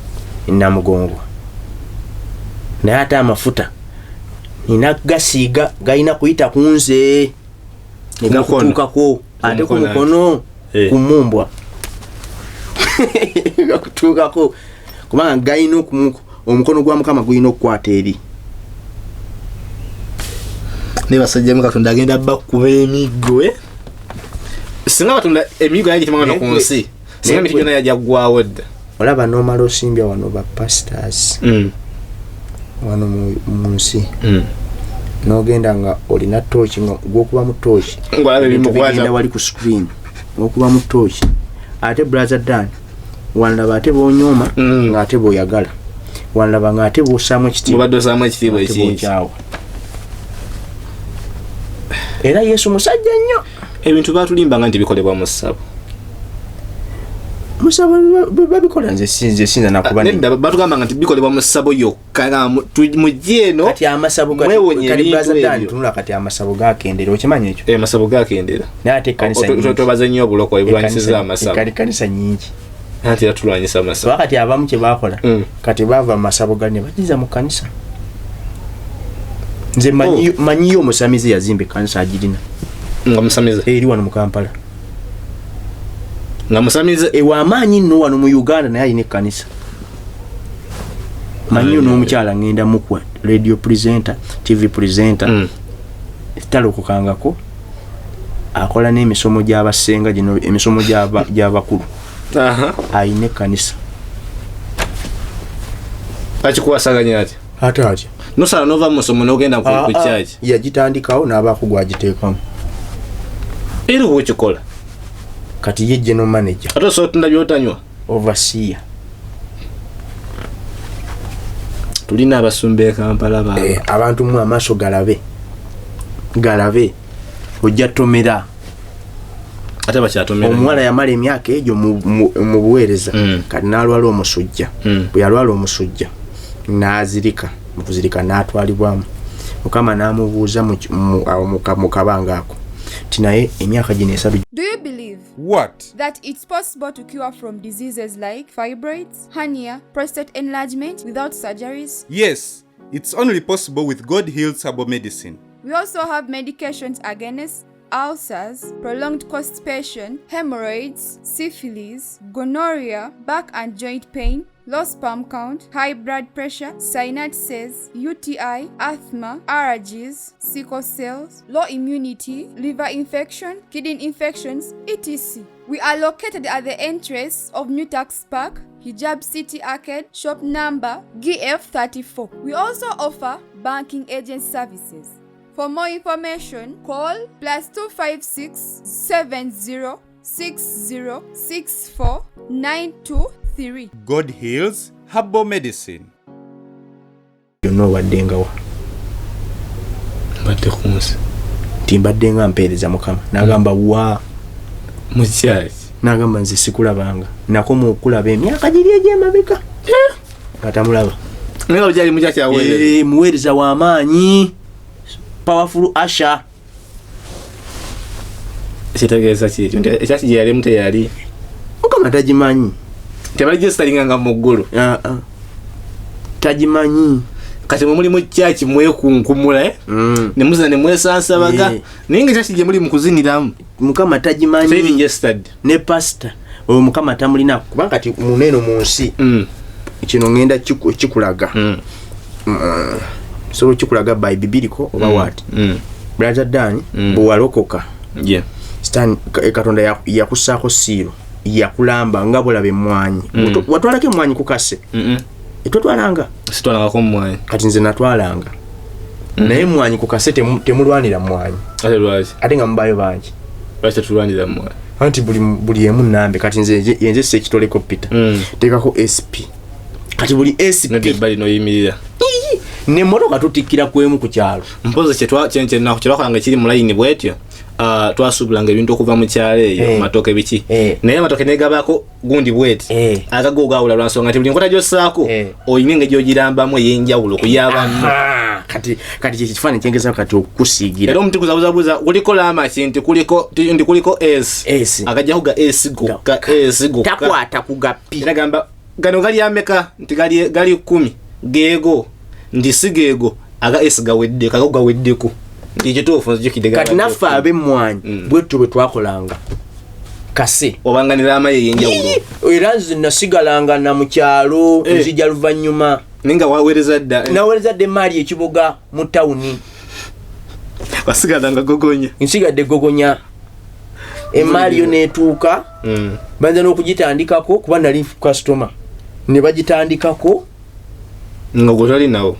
namugongo naye ate amafuta nina gasiiga galina kuyita ku nze ne gakutuukako ate ku mukono kumumbwa gakutuukako kubanga galina omukono gwa mukama gulina okukwata eri ne basajja Katonda agenda bakkuba emiggo singa Katonda emiggo yali kimanga ku nsi singa emiti gyonna yajja ggwawo dda olaba n'omala osimbya wano ba pastors wano mu nsi n'ogenda nga olina tooki gwokuba mu tooki ngenda wali ku screen okuba mu tooki ate brother Dan wanlaba ate boonyooma ng'ate bw'oyagala wanlaba ng'ate bw'osaamu ekitiibwa ekingi era Yesu musajja nnyo ebintu batulimbanga nti bikolebwa mu ssabo babikola nze sinza nakuba batugambanga nti bikolebwa mu ssabo yokka mujje eno kati amasabo kati amasabo gakendera okimanyi ekyo amasabo gakendera naye ate ekkanisa tobaze nnyo obuloko ebulwanyisiza amasabo ekkanisa nyingi anti yatulwanyisa amasabo kati abamu kye bakola kati bava mu masabo gane bagiza mu kkanisa nze manyiyo omusamize yazimba ekkanisa agirina nga musamize eri wano mu Kampala nga musamize ew'amaanyi nno wano mu Uganda naye alina ekkanisa manyiyo n'omukyala ngenda mukwa radio presenter TV presenter talokokangako akola n'emisomo gy'abasenga gino emisomo gy'abakulu ayina ekkanisa akikuwasaganya ati ate nosala nova musomo n'ogenda ku kyaki yagitandikawo n'abaako gwagiteekamu era okikola kati ye general manager ate osobola tunda byotanywa overseer tulina abasumba Kampala abantu mu amaaso galabe ojja tomera ate bakyatomera omuwala yamala emyaka egyo mu buweereza kati n'alwala omusujja bwe yalwala omusujja n'azirika mu kuzirika n'atwalibwamu mukama n'amubuuza mu kabanga ako tinaye emyaka gino esatu. Do you believe What? that it's possible to cure from diseases like fibroids, hernia, prostate enlargement without surgeries? Yes, it's only possible with God Heals Herbal Medicine. We also have medications against ulcers, prolonged constipation, hemorrhoids, syphilis, gonorrhea, back and joint pain, low sperm count, high blood pressure, sinuses, UTI, asthma, allergies, sickle cells, low immunity, liver infection, kidney infections, etc. We are located at the entrance of New Tax Park, Hijab City Arcade, shop number GF34. We also offer banking agent services. For more information, call +256 70 60 64 923. God Heals Herbal Medicine. Yonna waddengawa mbadde ku nsi timbadde nga mpeereza mukama n'agamba wa mukyaki n'agamba nze sikulabanga nakoma okulaba emyaka giri egy'emabega nga tamulaba naye olyali mukyaki aweereza muweereza w'amaanyi powerful Asha kitegeeza ki ekyaki gye yali mute yali Mukama tagimanyi tebaligestalinga nga mu ggulu tagimanyi kati mwe muli mu kyaki mwekunkumula ne muzina ne mwesansabaga naye nga ekyaki gye muli mu kuziniramu Mukama tagimanyi gestad ne pastor oyo Mukama tamulina kubanga kati muneno mu nsi kino ngenda kikulaga so kikulaga by bibiliko oba what brother Dan bwalokoka Stan Katonda yakusaako siiro yakulamba nga bulabe mwanyi watwalake mwanyi kukase etwalanga sitwalanga ko mwanyi kati nze natwalanga naye mwanyi kukase temulwanira mwanyi ate nga mubayo bangi lwaki tetulwanira mwanyi anti buli emu nambe kati nze yenze sekitoleko Peter tekako SP kati buli SP bali no yimirira ne motoka tutikira kwemu ku kyalo mpoze kyetwakolanga kiri mu line bwetyo twasubulanga ebintu okuva mu kyalo eyo matoke biki naye matoke negabako gundi bweti agago gawula lwansonga nti buli nkota gyossaako oyina engeri ogirambamu ey'enjawulo kuyabanno kati kyekifaananyi kyengeza kati okukusiigira era omuti kuzabuzabuza kuliko lamaki nti kuliko S agajjaku ga S gokka takwata ku gapi era gamba gano gali ameka nti gali 10 geego ndi sigeego aga S gawedde kago gaweddeku ndi kituufu kidega kati naffe ab'emmwanyi bwettu bwe twakolanga kase obanganira amaye y'enjawulo era nze nasigalanga na mu kyalo nzija luvannyuma ninga waweereza dda emaali ekibuga mu tawuni wasigalanga gogonya nsigadde gogonya emaali yo neetuuka banza n'okugitandikako kuba nali customer ne bagitandikako nga gotali nawo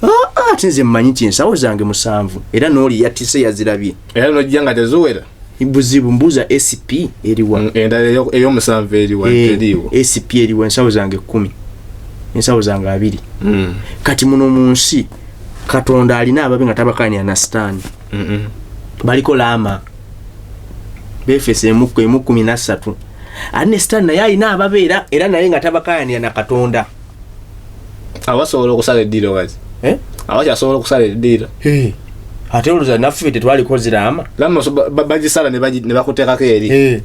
ate nze mmanyi kinsawo zange 7 era n'oli yatise yazirabye era nojja nga tezuwera buzibu mbuuza SP eriwa endala ey'omusanvu eriwa teriwo SP eriwa ensawo zange 10 ensawo zange 2 kati muno mu nsi Katonda alina ababe nga tabakanya na Stan baliko lama befese emu 13 ane Stan naye alina ababe era naye nga tabakanya na Katonda abasobola okusala eddiiro wazi abakyasobola okusala eddiiro ate oluza naffe tetwaliko zirama bagisala ne bakuteekako eri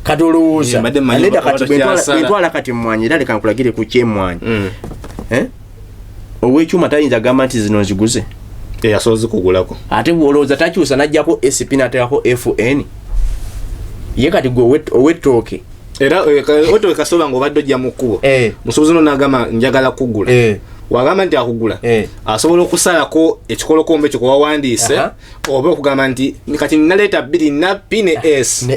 kati olowooza aneda kati bwentwala kati mmwanyi era leka nkulagire ku kyemmwanyi ow'ekyuma tayinza gamba nti zino nziguze yasobola zikugulako ate bw'olowooza takyusa n'ajjako SP n'ateekako FN ye kati gwe ow'ettooke era oto kasoba ngo baddo jja mu kkubo musobozi no nagama njagala kugula wagamba nti akugula asobola okusalako ekikolokombe kyo wawandiise oba okugamba nti kati naleeta 2 na P ne S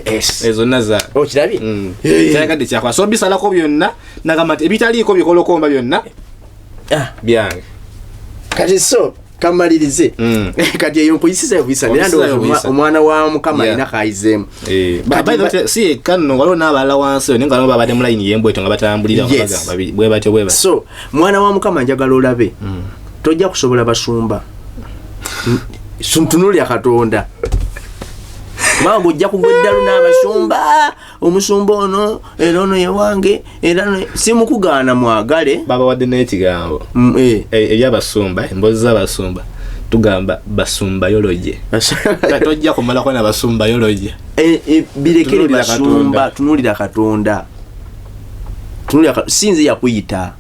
ezo naza okirabye kyakadde kyakwa so bisalako byonna nagamba nti ebitaliiko bikolokomba byonna byange kati so kamalirize kati eyo nkuyisiza yobisa nando omwana wa Mukama ina kaizemu si kanno waliwo n'abalala wansi nenga bano babadde mu line y'embweto nga batambulira bagamba bwe batyo so mwana wa Mukama njagala olabe tojja kusobola basumba suntunulya Katonda mango ojja kugweddalu n'abasumba omusumba ono era ono yewange era simukugaana mwagale baba wadde n'ekigambo ebyabasumba emboozi z'abasumba tugamba basumba yoloje tojja kumalako n'abasumba yoloje birekere basumba tunulira Katonda sinze yakuyita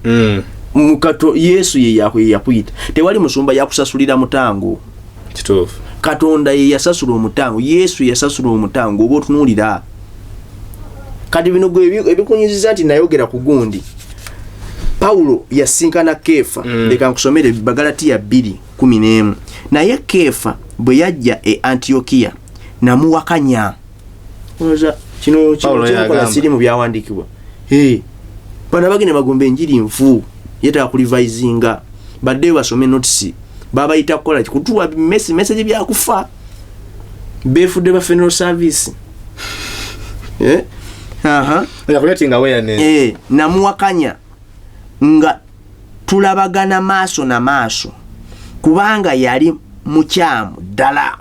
mukato Yesu ye yakuyita tewali musumba yakusasulira mutango kituufu Katonda ye yasasula omutango Yesu yasasula omutango oba otunulira kati bino gwe ebikunyiziza nti nayogera ku gundi Paulo yasinkana Kefa leka nkusomere Bagalatiya 2:11 naye Kefa bwe yajja Antiokia namuwakanya oza kino kola siri mu byawandikibwa bana bagene bagombe enjiri nfu yeta kulivisinga badde basome notice baba itakola kutuwa message byakufa befude ba funeral service yakuletinga awareness namuwakanya nga tulabagana maaso na maaso kubanga yali mukyamu ddala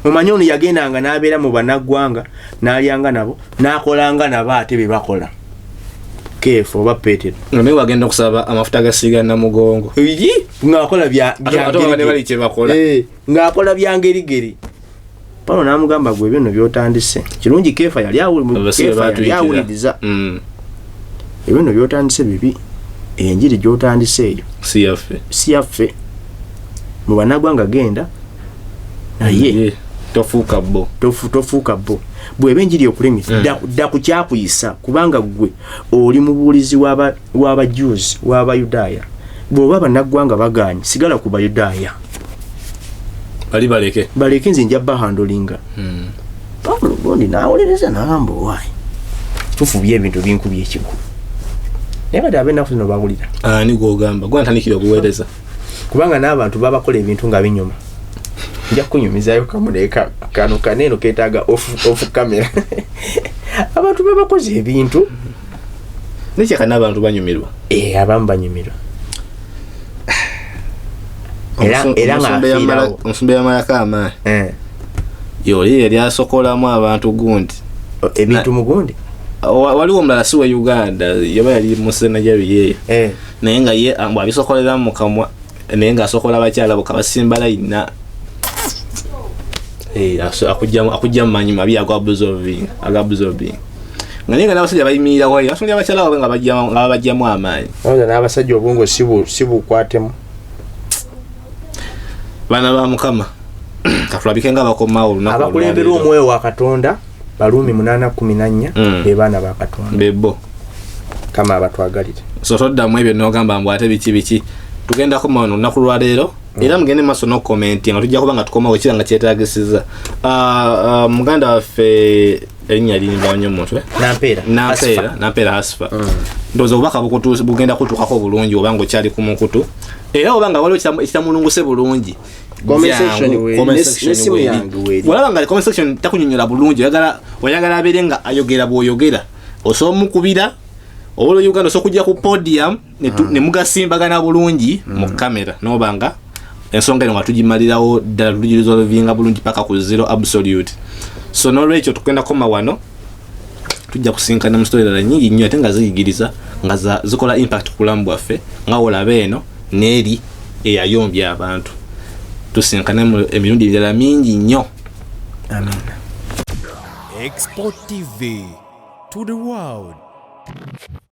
omanyi ono yagendanga n'abeera mu bannagwanga n'alyanga nabo n'akolanga nabo ate be bakola Kefa oba Petero naye wagenda okusaba amafuta gasiiga na mugongo ng'akola ng'akola byangerigeri Paulo n'amugamba gwe bino byotandise kirungi Kefa yali awuliriza ebino byotandise bibi enjiri gyotandise eyo si yaffe mu bannagwanga genda naye tofuuka bo bw'eba enjiri okulemesa dda ku kyakuyisa kubanga gwe oli mubuulizi w'abajuzi w'abayudaaya bw'oba bannagwanga baganye sigala ku bayudaaya baleke nze nja bahandolinga Paulo gondi n'awuliriza n'agamba owaayi tufubye ebintu binkubye ekigulu naye bati abennaku zino bawulira ani gwogamba gwantandikira okuweereza kubanga n'abantu babakola ebintu nga binyuma nja kunyumizayo kamuneeka kano kaneeno keetaaga off camera abantu babakoze ebintu nekyaka n'abantu banyumirwa abamu banyumirwa era ng'afiirawo omusumba yamalako amaanyi yoli yali asokolamu abantu gundi ebintu mugundi waliwo omulala si wa Uganda yaba yali musenajaru yeeyo naye nga ye bwabisokolera mu kamwa naye ng'asokola abakyala bokabasimba layina akujja mumanyi mabi agabuzobing nga naye nga n'abasajja bayimirira wayo basonga abakyala wabe nga babajjamu amaanyi n'abasajja obwongo si bukwatemu baana ba Mukama katulabike nga bakomawo olunaku abakulemberwa omwoyo wa Katonda Balumi 8:14 be baana ba Katonda bebo kama abatwagalire so toddamu ebyo n'ogamba mbu ate biki tugenda komawo olunaku lwa leero era mugende maaso n'okomenti nga tujja kuba nga tukomawo ekira nga kyetaagisiza muganda waffe erinnya lirimba nnyo omutwe Nampeera Hasifa ndowooza obubaka bugenda kutuukako bulungi oba nga okyali ku mukutu era oba nga waliwo ekitamulunguse bulungi walaba nga comment section takunyonyola bulungi oyagala abeere nga ayogera bw'oyogera osobola omukubira obolo Uganda so kujja ku podium ne mugasimbagana bulungi mu kamera noba nga ensonga eno nga tugimalirawo ddala tugiresolvinga bulungi paka ku zero absolute so n'olwekyo tukenda koma wano tujja kusinkana mu story ddala nyingi nnyo ate nga ziyigiriza nga zikola impact ku bulamu bwaffe nga olaba eno n'eri eyayombya abantu tusinkane emirundi emirala mingi nnyo amen Export TV to the world.